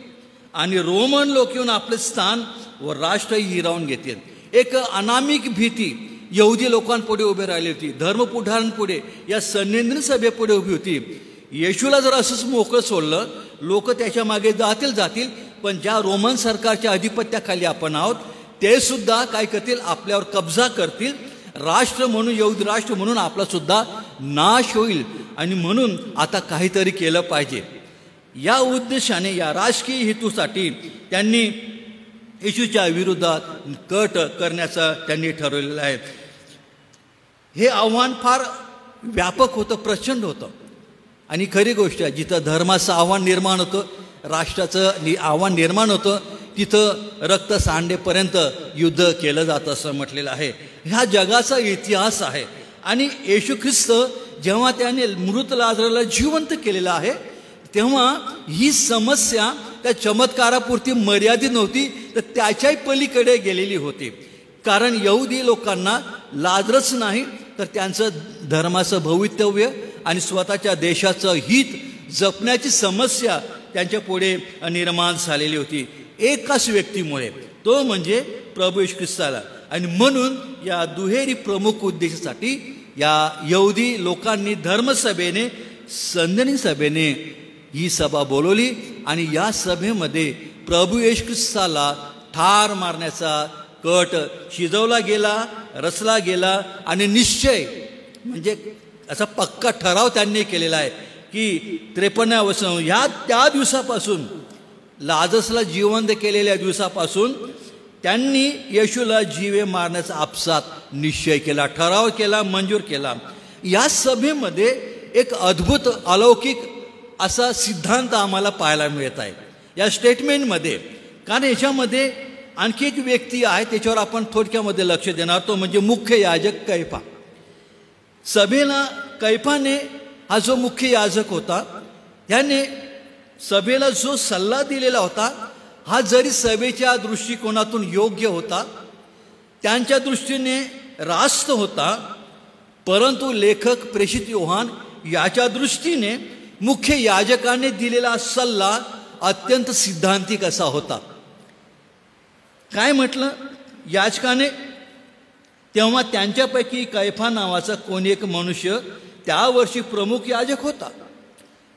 आणि रोमन लोक येऊन आपले स्थान व राष्ट्रही हिरावून घेतील. एक अनामिक भीती यहुदी लोकांपुढे उभे राहिली होती, धर्मपुढाऱ्यांपुढे, या सन्निधन सभेपुढे उभी होती. येशूला जर असंच मोकळं सोडलं लोक त्याच्या मागे जातील, पण ज्या रोमन सरकारच्या अधिपत्याखाली आपण आहोत ते सुद्धा काय करतील, आपल्यावर कब्जा करतील. राष्ट्र म्हणून, यहुदी राष्ट्र म्हणून आपला सुद्धा नाश होईल. आणि म्हणून आता काहीतरी केलं पाहिजे. या उद्देशाने, या राजकीय हेतूसाठी त्यांनी येशूच्या विरोधात कट करण्याचं त्यांनी ठरवलेलं आहे. हे आव्हान फार व्यापक होतं, प्रचंड होतं. आणि खरी गोष्ट आहे, जिथं धर्माचं आव्हान निर्माण होतं, राष्ट्राचं आव्हान निर्माण होतं, तिथं रक्त सांडेपर्यंत युद्ध केलं जातं असं म्हटलेलं आहे. ह्या जगाचा इतिहास आहे. आणि येशू ख्रिस्त जेव्हा त्याने मृत लाजराला जिवंत केलेलं आहे तेव्हा ही समस्या त्या चमत्कारापुरती मर्यादित नव्हती, तर त्याच्याही पलीकडे गेलेली होती. कारण यहुदी लोकांना लाजरच नाही तर त्यांचं धर्माचं भवितव्य आणि स्वतःच्या देशाचं हित जपण्याची समस्या त्यांच्या पुढे निर्माण झालेली होती एकाच व्यक्तीमुळे, तो म्हणजे प्रभू येशू ख्रिस्ताला. आणि म्हणून या दुहेरी प्रमुख उद्देशासाठी या यहुदी लोकांनी धर्मसभेने, संधिनी सभेने ही सभा बोलवली आणि या सभेमध्ये प्रभू येशू ख्रिस्ताला ठार मारण्याचा कट शिजवला गेला, रचला गेला. आणि निश्चय म्हणजे असा पक्का ठराव त्यांनी केलेला आहे की 53व्या वचन, ह्या त्या दिवसापासून, लाजरसला जिवंत केलेल्या दिवसापासून त्यांनी येशूला जीवे मारण्याचा आपसात निश्चय केला, ठराव केला, मंजूर केला. या सभेमध्ये एक अद्भुत अलौकिक असा सिद्धांत आम्हाला पाहायला मिळत आहे या स्टेटमेंटमध्ये. कारण याच्यामध्ये आणखी एक व्यक्ती आहे, त्याच्यावर आपण थोडक्यामध्ये लक्ष देणार, तो म्हणजे मुख्य याजक कैफा. सभेला कैफाने, हा जो मुख्य याजक होता, त्याने सभेला जो सल्ला दिलेला होता हा जरी सभेच्या दृष्टिकोनातून योग्य होता, त्यांच्या दृष्टीने रास्त होता, परंतु लेखक प्रेषित योहान याच्या दृष्टीने मुख्य याजकाने दिलेला सल्ला अत्यंत सिद्धांतिक असा होता. काय म्हटलं याजकाने, तेव्हा त्यांच्यापैकी कैफा नावाचा कोणी एक मनुष्य त्या वर्षी प्रमुख याजक होता.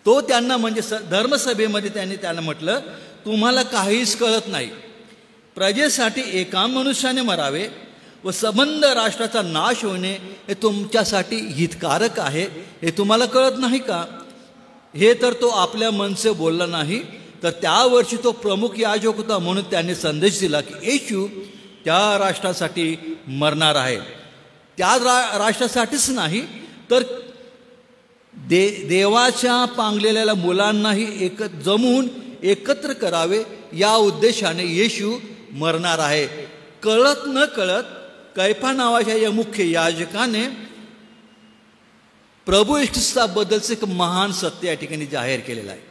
तो त्यांना म्हणजे धर्मसभेमध्ये त्यांना म्हटलं, तुम्हाला काहीच कळत नाही, प्रजेसाठी एका मनुष्याने मरावे व संबंध राष्ट्राचा नाश होणे हे तुमच्यासाठी हितकारक आहे, हे तुम्हाला कळत नाही का? हे तर तो आपल्या मनसे बोलला नाही, तर त्या वर्षी तो प्रमुख याजक होता म्हणून त्याने संदेश दिला की येशू त्या राष्ट्रासाठी मरणार आहे. त्या राष्ट्रासाठीच नाही तर देवाच्या पांगलेल्या मुलांनाही जमवून एकत्र करावे या उद्देशाने येशू मरणार आहे. कळत न कळत कैफा नावाच्या या मुख्य याजकाने प्रभू येशू ख्रिस्ताबद्दलचं एक महान सत्य या ठिकाणी जाहीर केलेलं आहे.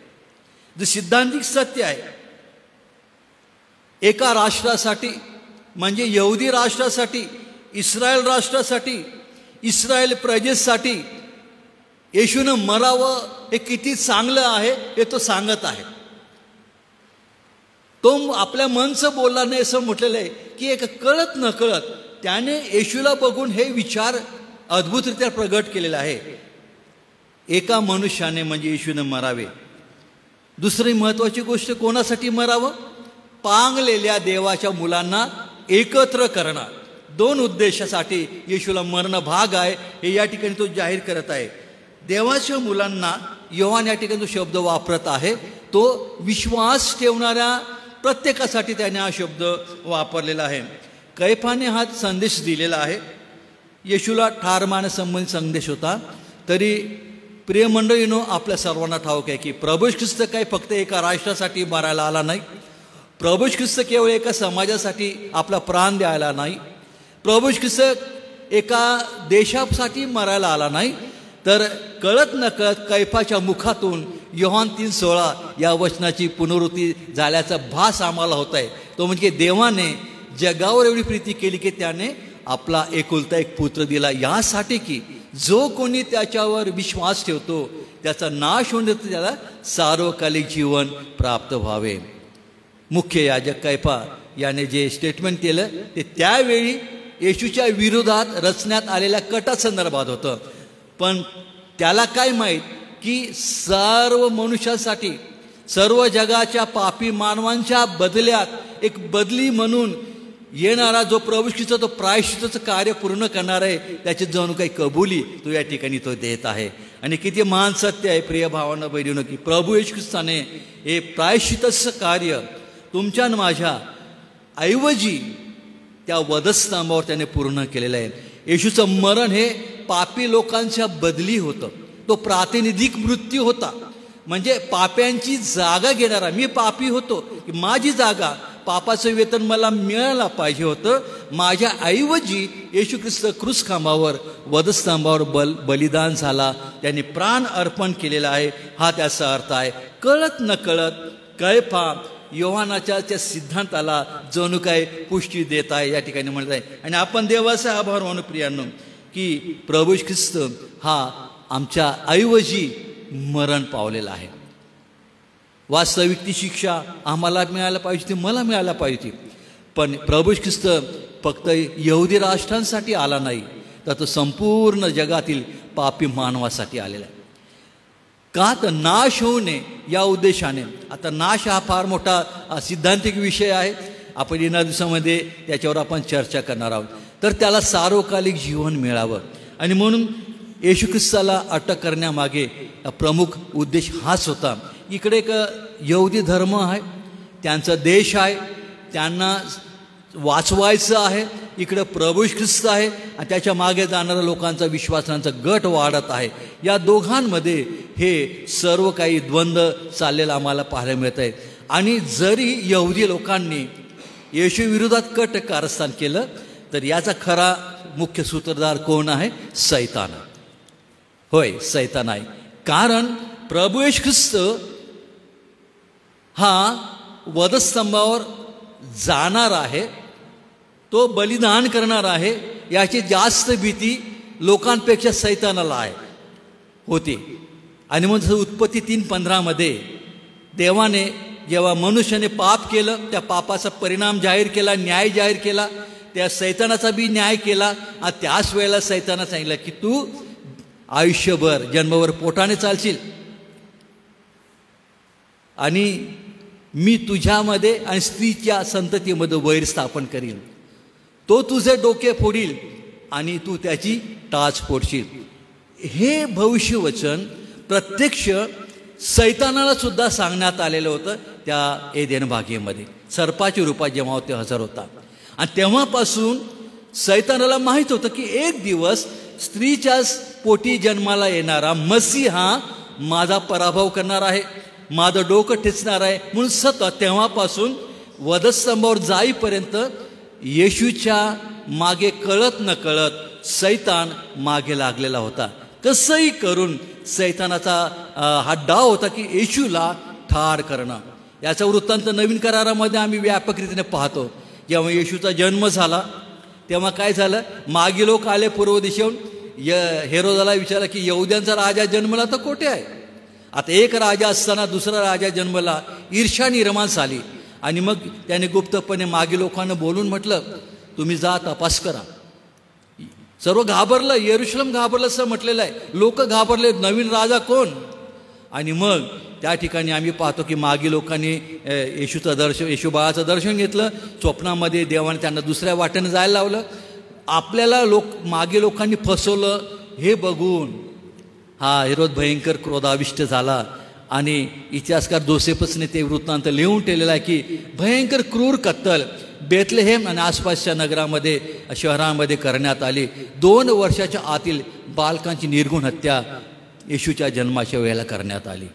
जे सिद्धांतिक सत्य आहे, एका राष्ट्रासाठी म्हणजे यहुदी राष्ट्रासाठी, इस्रायल राष्ट्रासाठी, इस्रायल प्रजेसाठी येशूनं मरावं हे किती चांगलं आहे हे तो सांगत आहे. तो आपल्या मनचं बोलला नाही असं म्हटलेलं आहे की एक कळत न कळत त्याने येशूला बघून हे विचार अद्भुतरित्या प्रगट केलेला आहे. एका मनुष्याने म्हणजे येशूनं मरावे. दुसरी महत्वाची गोष्ट, कोणासाठी मरावं? पांगलेल्या देवाच्या मुलांना एकत्र करणं. दोन उद्देशासाठी येशूला मरणं भाग आहे हे या ठिकाणी तो जाहीर करत आहे. देवाच्या मुलांना योहान या ठिकाणी जो शब्द वापरत आहे तो विश्वास ठेवणाऱ्या प्रत्येकासाठी त्याने हा शब्द वापरलेला आहे. कैफाने हा संदेश दिलेला आहे. येशूला ठार मारण्यासंबंधी संदेश होता. तरी प्रिय मंडळीनो, आपल्या सर्वांना ठाऊक आहे की प्रभू ख्रिस्त काही फक्त एका राष्ट्रासाठी मरायला आला नाही. प्रभू ख्रिस्त केवळ एका समाजासाठी आपला प्राण द्यायला नाही. प्रभू ख्रिस्त एका देशासाठी मरायला आला नाही, तर कळत न कळत कैफाच्या मुखातून योहान 3:16 या वचनाची पुनरुक्ती झाल्याचा भास आम्हाला होत आहे. तो म्हणजे देवाने जगावर एवढी प्रीती केली की त्याने आपला एकुलता एक पुत्र दिला, यासाठी की जो कोणी त्याच्यावर विश्वास ठेवतो त्याचा नाश होऊन देतो, त्याला सार्वकालिक जीवन प्राप्त व्हावे. मुख्य याजक कैफा याने जे स्टेटमेंट केलं ते त्यावेळी येशूच्या विरोधात रचण्यात आलेल्या कटासंदर्भात होतं. पण त्याला काय माहीत की सर्व मनुष्यासाठी, सर्व जगाच्या पापी मानवांच्या बदल्यात एक बदली म्हणून येणारा जो प्रभू ख्रिस्त तो प्रायश्चित्ताचं कार्य पूर्ण करणार आहे, त्याची जणू काही कबुली तो या ठिकाणी तो देत आहे. आणि किती महान सत्य आहे प्रिय भावांनो बहिणींनो की प्रभू येशू ख्रिस्ताने हे प्रायश्चित्ताचं कार्य तुमच्या आणि माझ्या ऐवजी त्या वधस्तंभावर त्याने पूर्ण केलेलं आहे. येशूचं मरण हे पापी लोकांच्या बदली होतं. तो प्रातिनिधिक मृत्यू होता, म्हणजे पाप्यांची जागा घेणारा. मी पापी होतो की माझी जागा, पापाचं वेतन मला मिळायला पाहिजे होतं. माझ्या ऐवजी येशू ख्रिस्त क्रूस खांबावर वधस्तंभावर बलिदान झाला, त्यांनी प्राण अर्पण केलेला आहे. हा त्याचा अर्थ आहे. कळत न कळत कैफा योहानाच्या त्या सिद्धांताला जणू काय पुष्टी देत आहे या ठिकाणी म्हणत आहे. आणि आपण देवाचा आभार मानू प्रियांनो की प्रभू ख्रिस्त हा आमच्या ऐवजी मरण पावलेला आहे. वास्तविक ती शिक्षा आम्हाला मिळायला पाहिजे, ती मला मिळायला पाहिजे. पण प्रभू ख्रिस्त फक्त यहुदी राष्ट्रांसाठी आला नाही, तर तो संपूर्ण जगातील पापी मानवासाठी आलेला आहे. का तर नाश होऊ नये या उद्देशाने. आता नाश हा फार मोठा सिद्धांतिक विषय आहे, आपण येणाऱ्या दिवसामध्ये त्याच्यावर आपण चर्चा करणार आहोत. तर त्याला सार्वकालिक जीवन मिळावं आणि म्हणून येशू ख्रिस्ताला अटक करण्यामागे प्रमुख उद्देश हाच होता. इकडे एक यहुदी धर्म आहे, त्यांचा देश आहे, त्यांना वाचवायचं आहे. इकडं प्रभू ख्रिस्त आहे आणि त्याच्या मागे जाणाऱ्या लोकांचा विश्वासांचा गट वाढत आहे. या दोघांमध्ये हे सर्व काही द्वंद्व चाललेलं आम्हाला पाहायला मिळत आहे. आणि जरी यहुदी लोकांनी येशू विरोधात कट कारस्थान केलं, तर याचा खरा मुख्य सूत्रधार कोण आहे? सैतान. होय, सैतान आहे. कारण प्रभू येशू ख्रिस्त हा वधस्तंभावर जाणार आहे, तो बलिदान करणार आहे, याची जास्त भीती लोकांपेक्षा सैतानाला आहे होती. आणि मग उत्पत्ती 3:15 देवाने जेव्हा मनुष्याने पाप केलं, त्या पापाचा परिणाम जाहीर केला, न्याय जाहीर केला, त्या सैतानाचा बी न्याय केला. आणि त्याच वेळेला सैताना सांगितलं की तू आयुष्यभर जन्मभर पोटाने चालशील आणि मी तुझ्यामध्ये आणि स्त्रीच्या संततीमध्ये वैर स्थापन करीन. तो तुझे डोके फोडील आणि तू त्याची टाच फोडशील. हे भविष्यवचन प्रत्यक्ष सैतानाला सुद्धा सांगण्यात आलेलं होतं त्या एदेन बागेमध्ये. सर्पाच्या रूपात जेव्हा ते हजर होता आणि तेव्हापासून सैतानाला माहीत होतं की एक दिवस स्त्रीच्या पोटी जन्माला येणारा मसीह हा माझा पराभव करणार आहे, माझं डोकं ठेचणार आहे. म्हणून सतत तेव्हापासून वधस्तंभावर जाईपर्यंत येशूच्या मागे कळत न कळत सैतान मागे लागलेला होता. कसंही करून सैतानाचा हा डाव होता की येशूला ठार करणं. याचा वृत्तांत नवीन करारामध्ये आम्ही व्यापकरीतीने पाहतो. जेव्हा येशूचा जन्म झाला तेव्हा काय झालं, मागे लोक आले पूर्व दिशेहून, हेरोदाला विचारलं की यहुद्यांचा राजा जन्मला तर कोठे आहे. आता एक राजा असताना दुसरा राजा जन्मला, ईर्ष्या निर्माण झाली. आणि मग त्याने गुप्तपणे मागे लोकांना बोलून म्हटलं तुम्ही जा तपास करा. सर्व घाबरलं, येरुशलेम घाबरलं असं म्हटलेलं आहे. लोक घाबरले, नवीन राजा कोण. आणि मग त्या ठिकाणी आम्ही पाहतो की मागे लोकांनी येशू बाळाचं दर्शन घेतलं. स्वप्नामध्ये देवाने त्यांना दुसऱ्या वाटेने जायला लावलं. आपल्याला मागे लोकांनी फसवलं हे बघून हा हेरोद भयंकर क्रोधाविष्ट झाला. आणि इतिहासकार जोसेफसने ते वृत्तांत लिहून ठेवलेला आहे की भयंकर क्रूर कत्तल बेथलेहेम आणि आसपासच्या नगरामध्ये, शहरांमध्ये करण्यात आली. 2 वर्षाच्या आतील बालकांची निर्घुण हत्या येशूच्या जन्माच्या वेळेला करण्यात आली.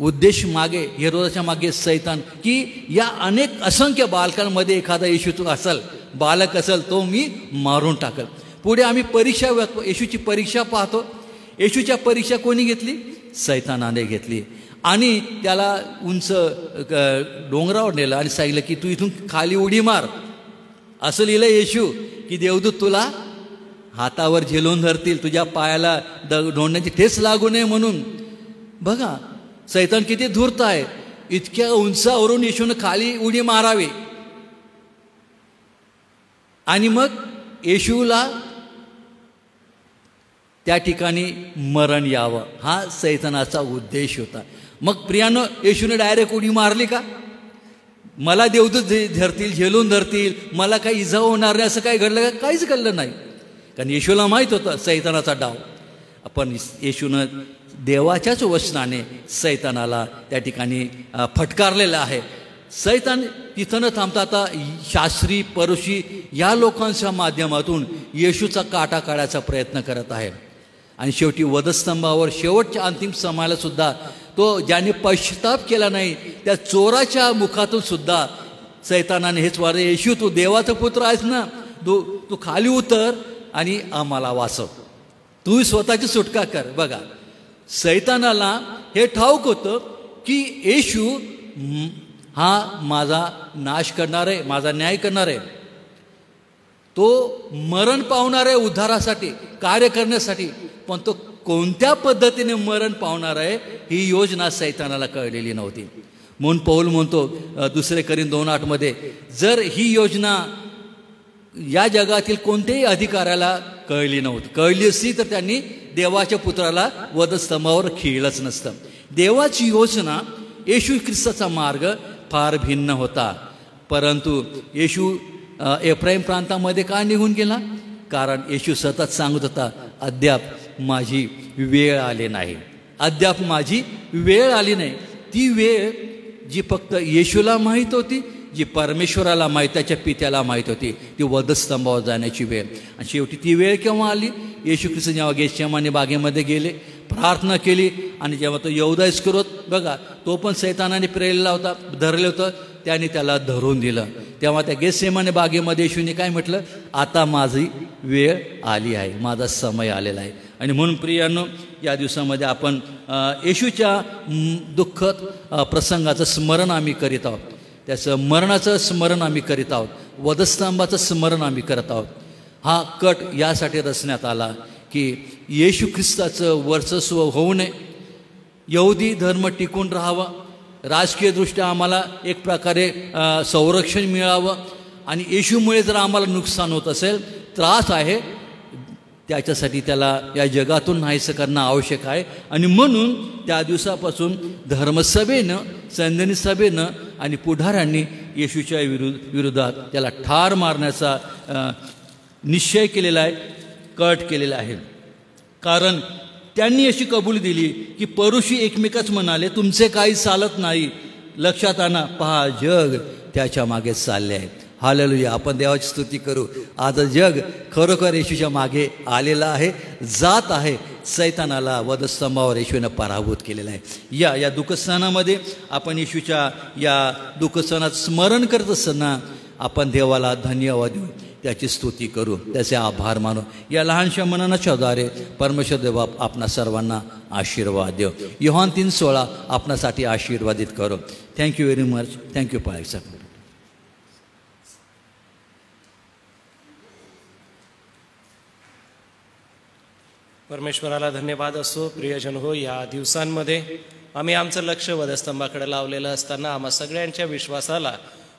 उद्देश मागे, हेरोदाच्या मागे सैतान की या अनेक असंख्य बालकांमध्ये एखादा येशू असेल, बालक असेल, तो मी मारून टाकल. पुढे आम्ही येशूची परीक्षा पाहतो. येशूच्या परीक्षा कोणी घेतली? सैतानाने घेतली आणि त्याला उंच डोंगरावर नेलं आणि सांगितलं की तू इथून खाली उडी मार. असं लिहिलं येशू की देवदूत तुला हातावर झेलून धरतील, तुझ्या पायाला ढोंड्याची ठेच लागू नये म्हणून. बघा सैतान किती धूर्त आहे. इतक्या उंचावरून येशूनं खाली उडी मारावी आणि मग येशूला त्या ठिकाणी मरण यावं, हा सैतानाचा उद्देश होता. मग प्रियानं येशूने डायरेक्ट उडी मारली का? मला देवदूत धरतील, झेलून धरतील, मला काही इजा होणार नाही असं काय घडलं का? काहीच घडलं नाही. कारण येशूला माहीत होतं सैतानाचा डाव. आपण येशूनं देवाच्याच वचनाने सैतानाला त्या ठिकाणी फटकारलेलं आहे. सैतान तिथं न थांबता आता शास्त्री परुषी या लोकांच्या माध्यमातून येशूचा काटा काढायचा प्रयत्न करत आहे. आणि शेवटी वधस्तंभावर शेवटच्या अंतिम समाला सुद्धा तो ज्याने पश्चाताप केला नाही त्या चोराच्या मुखातून सुद्धा सैतानाने हेच वारले, येशू तू देवाचा पुत्र आहेस ना, तू खाली उतर आणि आम्हाला वाचव, तू स्वतःची सुटका कर. बघा सैतानाला हे ठाऊक होतं की येशू हा माझा नाश करणार आहे, माझा न्याय करणार आहे, तो मरण पावणार आहे उद्धारासाठी, कार्य करण्यासाठी. पण तो कोणत्या पद्धतीने मरण पावणार आहे ही योजना सैतानाला कळलेली नव्हती. म्हणून पौल म्हणतो 2 Corinthians 2:8 जर ही योजना या जगातील कोणत्याही अधिकाऱ्याला कळली नव्हती, कळली असती तर त्यांनी देवाच्या पुत्राला वधस्तंभावर खिळलंच नसतं. देवाची योजना, येशू ख्रिस्ताचा मार्ग फार भिन्न होता. परंतु येशू एफ्राईम प्रांतामध्ये का निघून गेला? कारण येशू सतत सांगत होता अद्याप माझी वेळ आली नाही, अद्याप माझी वेळ आली नाही. ती वेळ जी फक्त येशूला माहीत होती, जी परमेश्वराला माहीत, त्याच्या पित्याला माहीत होती, ती वधस्तंभावर जाण्याची वेळ. आणि शेवटी ती वेळ केव्हा आली? येशू ख्रिस्त जेव्हा गेतसेमानी बागेमध्ये गेले, प्रार्थना केली आणि जेव्हा तो यहूदा इस्करियोत, बघा तो पण सैतानाने प्रेरलेला होता, धरले होतं, त्याने त्याला धरून दिलं. तेव्हा त्या गेतसेमानी बागेमध्ये येशूने काय म्हटलं? आता माझी वेळ आली आहे, माझा समय आलेला आहे. आणि म्हणून प्रियांनो या दिवसामध्ये आपण येशूच्या दुःखद प्रसंगाचं स्मरण आम्ही करीत आहोत, त्याचं मरणाचं स्मरण आम्ही करीत आहोत, वधस्तंभाचं स्मरण आम्ही करत आहोत. हा कट यासाठी रचण्यात आला की येशू ख्रिस्ताचं वर्चस्व होऊ नये, यहुदी धर्म टिकून राहावा, राजकीयदृष्ट्या आम्हाला एक प्रकारे संरक्षण मिळावं. आणि येशूमुळे जर आम्हाला नुकसान होत असेल, त्रास आहे, त्याच्यासाठी त्याला या जगातून नाहीसं करणं आवश्यक आहे. आणि म्हणून त्या दिवसापासून धर्मसभेनं, सैन्यनी सभेनं आणि पुढाऱ्यांनी येशूच्या विरोधात त्याला ठार मारण्याचा निश्चय केलेला आहे, कट केलेला आहे. कारण त्यांनी अशी कबुली दिली की परुषी एकमेकच म्हणाले तुमचे काही चालत नाही, लक्षात आणा, पहा जग त्याच्या मागे चालले आहे. हालेलुया, आपण देवाची स्तुती करू. आज जग खरोखर येशूच्या मागे आलेलं आहे, जात आहे. सैतानाला वधस्तंभावर येशूनं पराभूत केलेलं आहे. या दुःखस्थानामध्ये आपण येशूच्या या दुःखस्थानात स्मरण करत असताना आपण देवाला धन्यवाद देऊ, त्याची स्तुती करू, त्याचे आभार मानू. या लहानशा मननाच्याद्वारे परमेश्वर देवा आपणा सर्वांना आशीर्वाद देव. योहान 3:16 आपणासाठी आशीर्वादित करू. Thank you very much. थँक्यू पाळीचा. परमेश्वराला धन्यवाद असो. प्रियजन हो, या दिवसांमध्ये आम्ही आमचं लक्ष वधस्तंभाकडे लावलेलं असताना आम्हा सगळ्यांच्या विश्वासाला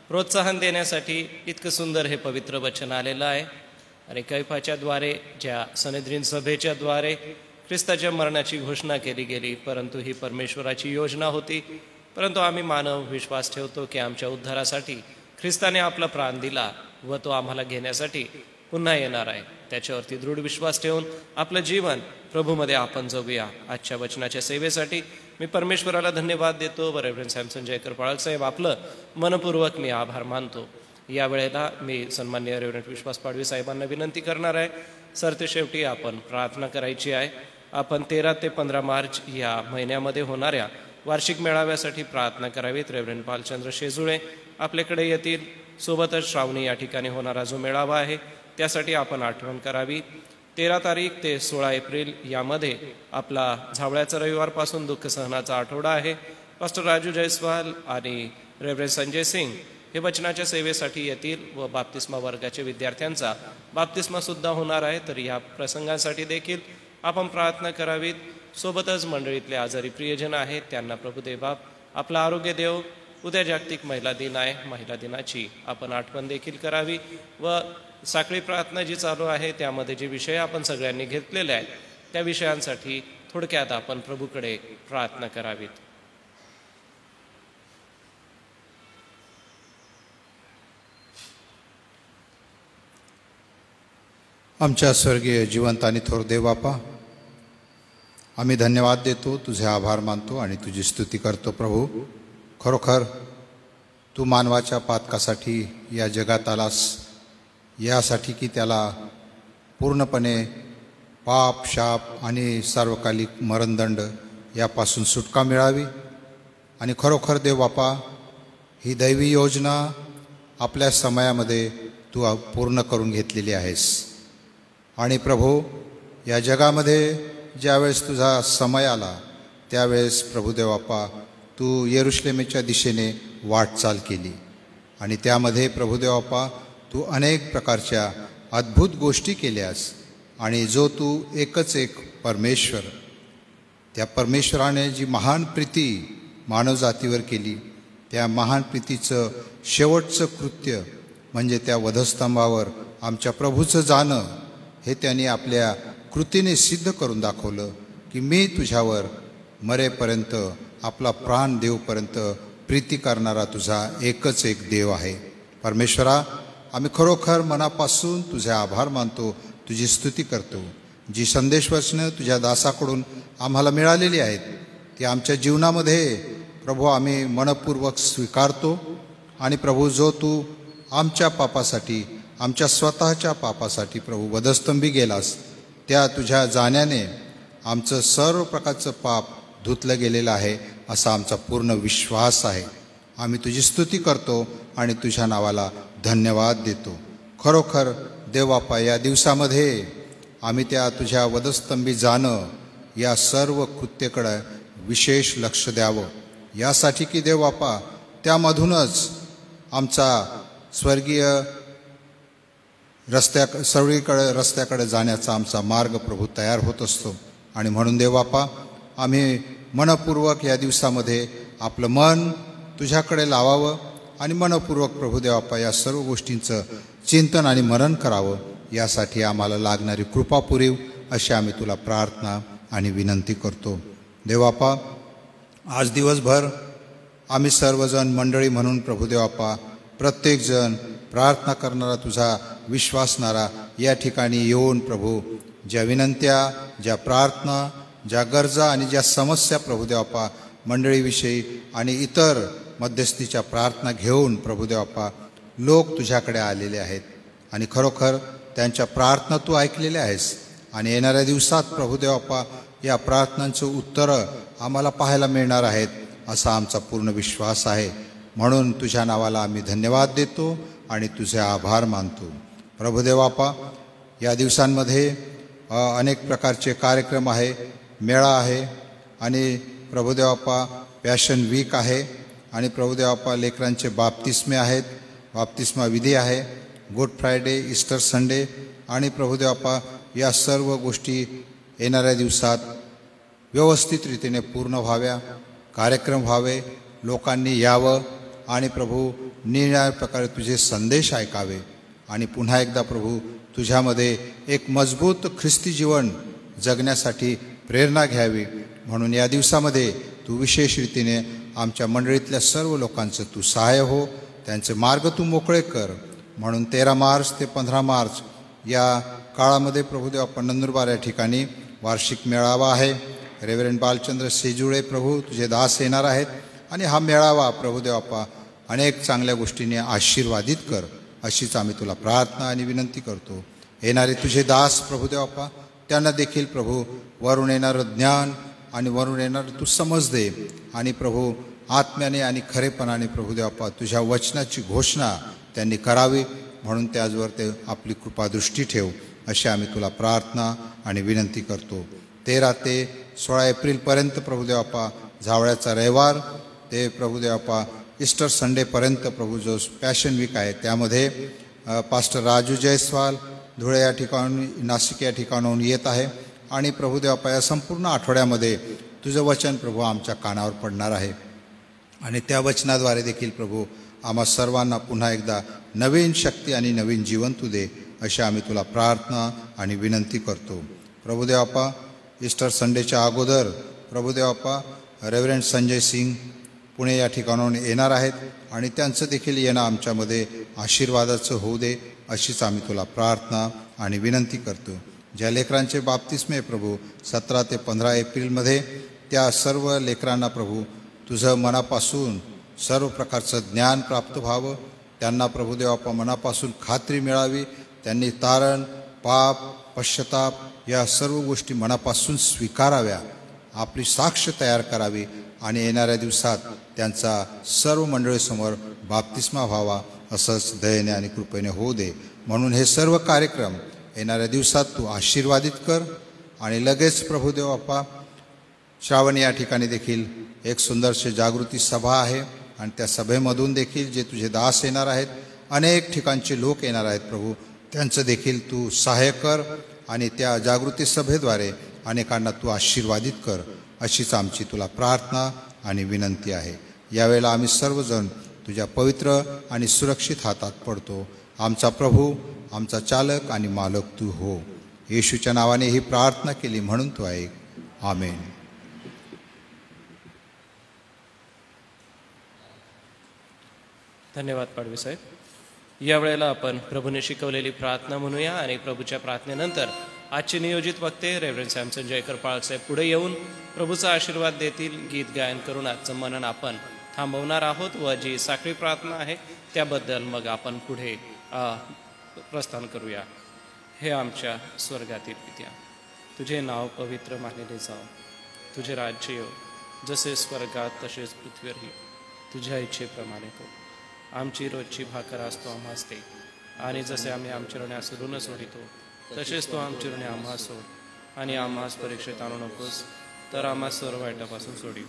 प्रोत्साहन देण्यासाठी इतकं सुंदर हे पवित्र वचन आलेलं आहे. आणि कैफाच्या द्वारे, ज्या सनेद्रीन सभेच्या द्वारे ख्रिस्ताच्या मरणाची घोषणा केली गेली, परंतु ही परमेश्वराची योजना होती. परंतु आम्ही मानव विश्वास ठेवतो की आमच्या उद्धारासाठी ख्रिस्ताने आपला प्राण दिला व तो आम्हाला घेण्यासाठी पुन्हा येणार आहे. त्याच्यावरती दृढ विश्वास ठेवून आपलं जीवन प्रभूमध्ये आपण जगूया. आजच्या वचनाच्या सेवेसाठी मी परमेश्वराला धन्यवाद देतो. रेव्हरंड सॅमसन जयकर पाळक साहेब, आपलं मनपूर्वक मी आभार मानतो. या वेळेला मी सन्माननीय रेव्हरंड विश्वास पाडवी साहेबांना विनंती करणार आहे. सरते शेवटी आपण प्रार्थना करायची आहे. आपण 13 ते 15 मार्च या महिन्यामध्ये होणाऱ्या वार्षिक मेळाव्यासाठी प्रार्थना करावीत. रेव्हरंड बालचंद्र शेजुळे आपल्याकडे येतील. सोबतच श्रावणी या ठिकाणी होणारा जो मेळावा आहे त्यासाठी आपण आठवण करावी. 13 तारीख ते 16 एप्रिल यामध्ये आपला झावळ्याचा रविवारपासून दुःख सहनाचा आठवडा आहे. पास्टर राजू जयस्वाल आणि रेव्हरंड संजय सिंग हे वचनाच्या सेवेसाठी येतील व बाप्तिस्मा वर्गाच्या विद्यार्थ्यांचा बाप्तिस्मा सुद्धा होणार आहे. तर या प्रसंगांसाठी देखील आपण प्रार्थना करावीत. सोबतच मंडळीतले आजारी प्रियजन आहेत त्यांना प्रभुदेव बाप आपलं आरोग्य देव. उद्या जागतिक महिला दिन आहे. महिला दिनाची आपण आठवण देखील करावी व साखळी प्रार्थना जी चालू आहे त्यामध्ये जे विषय आपण सगळ्यांनी घेतलेले आहेत त्या विषयांसाठी थोडक्यात आपण प्रभूकडे प्रार्थना करावीत. आमच्या स्वर्गीय जिवंत आणि थोर देव बापा, आम्ही धन्यवाद देतो, तुझे आभार मानतो आणि तुझी स्तुती करतो. प्रभू, खरोखर तू मानवाच्या पातकासाठी या जगात आलास, यासाठी की त्याला पूर्णपणे पाप, शाप आणि सार्वकालिक मरणदंड यापासून सुटका मिळावी. आणि खरोखर देव बापा, ही दैवी योजना आपल्या समयामध्ये तू पूर्ण करून घेतलेली आहेस. आणि प्रभू, या जगामध्ये ज्यावेळेस तुझा समय आला त्यावेळेस प्रभुदेव बापा तू येरुशलेमेच्या दिशेने वाटचाल केली आणि त्यामध्ये प्रभुदेव बापा तू अनेक प्रकारच्या अद्भुत गोष्टी केल्यास. आणि जो तू एकच एक परमेश्वर, त्या परमेश्वराने जी महान प्रीती मानवजातीवर केली, त्या महान प्रीतीचं शेवटचं कृत्य म्हणजे त्या वधस्तंभावर आमच्या प्रभूचं जाणं, हे त्यांनी आपल्या कृतीने सिद्ध करून दाखवलं की मी तुझ्यावर मरेपर्यंत, आपला प्राण देवपर्यंत प्रीती करणारा तुझा एकच एक देव आहे. परमेश्वरा, आम्ही खरोखर मनापासून तुझे आभार मानतो, तुझी स्तुती करतो. जी संदेशवचनं तुझ्या दासाकडून आम्हाला मिळालेली आहेत ती आमच्या जीवनामध्ये प्रभू आम्ही मनपूर्वक स्वीकारतो. आणि प्रभू, जो तू आमच्या पापासाठी, आमच्या स्वतःच्या पापासाठी प्रभू वधस्तंभी गेलास, त्या तुझ्या जाण्याने आमचं सर्व प्रकारचं पाप धुतलं गेलेलं आहे असा आमचा पूर्ण विश्वास आहे. आम्ही तुझी स्तुती करतो आणि तुझ्या नावाला धन्यवाद देतो. खरोखर देवबापा, या दिवसामध्ये आम्ही त्या तुझ्या वधस्तंभी जाणं या सर्व कृत्येकडे विशेष लक्ष द्यावं, यासाठी की देवबापा त्यामधूनच आमचा स्वर्गीय रस्त्याकडे जाण्याचा आमचा मार्ग प्रभू तयार होत असतो. आणि म्हणून देवबापा, आम्ही मनपूर्वक या दिवसामध्ये आपलं मन तुझ्याकडे लावावं आणि मनपूर्वक प्रभू देवबापा या सर्व गोष्टींचं चिंतन आणि मनन करावं, यासाठी आम्हाला लागणारी कृपा पुरेव अशी आम्ही तुला प्रार्थना आणि विनंती करतो. देवबापा, आज दिवसभर आम्ही सर्वजण मंडळी म्हणून प्रभू देवबापा प्रत्येकजण प्रार्थना करणारा, तुझा विश्वासणारा या ठिकाणी येऊन प्रभू ज्या विनंत्या, ज्या प्रार्थना, ज्या गरजा आणि ज्या समस्या प्रभू देवबापा मंडळीविषयी आणि इतर मध्यस्थीच्या प्रार्थना घेऊन प्रभू देवबापा लोक तुझ्याकडे आलेले आहेत. आणि खरोखर त्यांच्या प्रार्थना तू ऐकलेल्या आहेस आणि येणाऱ्या दिवसात प्रभू देवबापा या प्रार्थनांचं उत्तरं आम्हाला पाहायला मिळणार आहेत असा आमचा पूर्ण विश्वास आहे. म्हणून तुझ्या नावाला आम्ही धन्यवाद देतो आणि तुझे आभार मानतो. प्रभू देवबापा, या दिवसांमध्ये अनेक प्रकारचे कार्यक्रम आहे, मेळा आहे आणि प्रभू देवबापा पॅशन वीक आहे आणि प्रभू देवबापा लेकरांचे बाप्तिस्मे आहेत, बाप्तिस्मा विधी आहे, गुड फ्रायडे, ईस्टर संडे आणि प्रभू देवबापा या सर्व गोष्टी येणाऱ्या दिवसात व्यवस्थित रीतीने पूर्ण व्हाव्या, कार्यक्रम व्हावे, लोकांनी यावं आणि प्रभू निराळ्या प्रकारे तुझे संदेश ऐकावे आणि पुन्हा एकदा प्रभू तुझ्यामध्ये एक मजबूत ख्रिस्ती जीवन जगण्यासाठी प्रेरणा घ्यावी. म्हणून या दिवसामध्ये तू विशेष रीतीने आमच्या मंडळीतल्या सर्व लोकांचं तू सहाय्य हो, त्यांचे मार्ग तू मोकळे कर. म्हणून 13 मार्च ते 15 मार्च या काळामध्ये प्रभुदेव आपण नंदुरबार या ठिकाणी वार्षिक मेळावा आहे. रेव्हरंड बालचंद्र सेजुळे प्रभू तुझे दास येणार आहेत आणि हा मेळावा प्रभुदेव आपा अनेक चांगल्या गोष्टींनी आशीर्वादित कर अशीच आम्ही तुला प्रार्थना आणि विनंती करतो. येणारे तुझे दास प्रभुदेव आपा त्यांना देखील प्रभू वरून येणारं ज्ञान आणि वरून येणारं तू समज दे आणि प्रभू आत्म्याने आणि खरेपणाने प्रभुदेव आपा तुझ्या वचनाची घोषणा त्यांनी करावी. म्हणून त्याचवर ते आपली कृपादृष्टी ठेव. अशी आम्ही तुला प्रार्थना आणि विनंती करतो. 13 ते 16 एप्रिलपर्यंत प्रभुदेवापा झावळ्याचा रविवार ते प्रभुदेवापा ईस्टर संडेपर्यंत प्रभू जो पॅशन वीक आहे त्यामध्ये पास्टर राजू जयस्वाल धुळे या ठिकाणी नाशिक या ठिकाणाहून येत आहे आणि प्रभुदेवापा या संपूर्ण आठवड्यामध्ये तुझं वचन प्रभू आमच्या कानावर पडणार आहे आणि त्या वचनाद्वारे देखील प्रभू आम्हा सर्वांना पुन्हा एकदा नवीन शक्ती आणि नवीन जीवन तू दे अशी आम्ही तुला प्रार्थना आणि विनंती करतो. प्रभुदेवापा ईस्टर संडेच्या अगोदर प्रभुदेवापा रेव्हरंड संजय सिंग पुणे या ठिकाणाहून येणार आहेत आणि त्यांचं देखील येणं आमच्यामध्ये आशीर्वादाचं होऊ दे अशीच आम्ही तुला प्रार्थना आणि विनंती करतो. ज्या लेकरांचे बाप्तिस्मे प्रभू 17 ते 15 एप्रिलमध्ये त्या सर्व लेकरांना प्रभू तुझं मनापासून सर्व प्रकारचं ज्ञान प्राप्त व्हावं, त्यांना प्रभुदेवापा मनापासून खात्री मिळावी, त्यांनी तारण पाप पश्चाताप या सर्व गोष्टी मनापासून स्वीकाराव्या, आपली साक्ष तयार करावी आणि येणाऱ्या दिवसात त्यांचा सर्व मंडळीसमोर बाप्तिस्मा व्हावा असंच दयेने आणि कृपेने होऊ दे. म्हणून हे सर्व कार्यक्रम येणाऱ्या दिवसात तू आशीर्वादित कर आणि लगेच प्रभुदेवापा श्रावण या ठिकाणी देखील एक सुंदरशी जागृती सभा आहे आणि त्या सभेमधून देखील जे तुझे दास येणार आहेत, अनेक ठिकाणचे लोक येणार आहेत प्रभू, त्यांचं देखील तू सहाय्य कर आणि त्या जागृती सभेद्वारे अनेकांना तू आशीर्वादित कर अशीच आमची तुला प्रार्थना आणि विनंती आहे. यावेळेला आम्ही सर्वजण तुझ्या पवित्र आणि सुरक्षित हातात पडतो. आमचा प्रभू, आमचा चालक आणि मालक तू हो. येशूच्या नावाने ही प्रार्थना केली म्हणून तू ऐक. आमेन. धन्यवाद पाडवी साहेब. यावेळेला आपण प्रभूने शिकवलेली प्रार्थना म्हणूया आणि प्रभूच्या प्रार्थनेनंतर आजचे नियोजित वक्ते रेव्हरंड सॅमसन जयकर पाळक साहेब पुढे येऊन प्रभूचा आशीर्वाद देतील. गीत गायन करून आजचं मनन आपण थांबवणार आहोत व जी साखळी प्रार्थना आहे त्याबद्दल मग आपण पुढे प्रस्थान करूया. हे आमच्या स्वर्गातील पित्या, तुझे नाव पवित्र मानले जावो, तुझे राज्य येवो, जसे स्वर्गात तसेच पृथ्वीवरही तुझ्या इच्छेप्रमाणे हो. आमची रोजची भाकर असतो आम्हास दे, आणि जसे आम्ही आमचे ऋणी असू सोडितो तसेच तो आमचे ऋणी आम्हा सोड, आणि आम्हास परीक्षेत आणू नकोस तर आम्हा सर्व वाईटापासून सोडीव,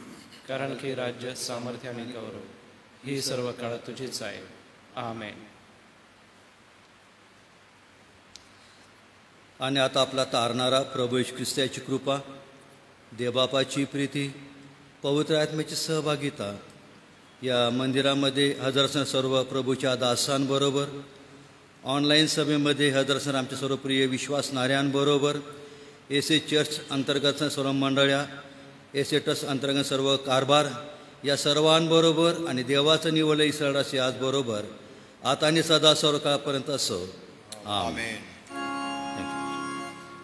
कारण की राज्य सामर्थ्य आणि गौरव ही सर्व काळ तुझीच आहे. आमेन. आणि आता आपला तारणारा प्रभू येशू ख्रिस्ताची कृपा, देवबापाची प्रीती, पवित्र आत्म्याची सहभागिता या मंदिरामध्ये हजर असणाऱ्या सर्व प्रभूच्या दासांबरोबर, ऑनलाईन सभेमध्ये हजर असणाऱ्या आमच्या सर्व प्रिय विश्वासणाऱ्यांबरोबर, एसे चर्च अंतर्गत सर्व मंडळ्या, एसे ट्रस्ट अंतर्गत सर्व कारभार या सर्वांबरोबर आणि देवाचं निवडलं इसरायलाशी आजबरोबर आता आणि सदा सर्व काळापर्यंत असो. आमेन.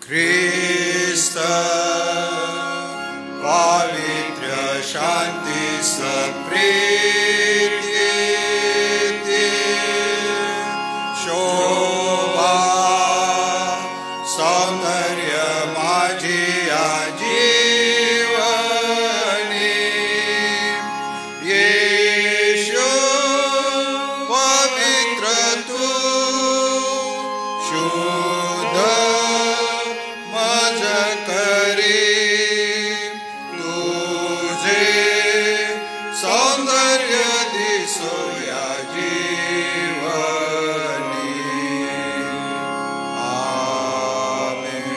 ख्रिस्त पवित्र शांती सप्रीति शोभा सौंदर्य माझी आजीवनी येशू पवित्र तू शुद्ध मज करी तुझे सौंदर्य दिसोया जीवनी. आमेन.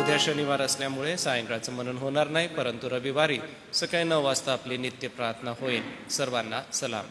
उद्या शनिवार असल्यामुळे सायंकाळचं मनन होणार नाही, परंतु रविवारी सकाळी 9 वाजता आपली नित्य प्रार्थना होईल. सर्वांना सलाम.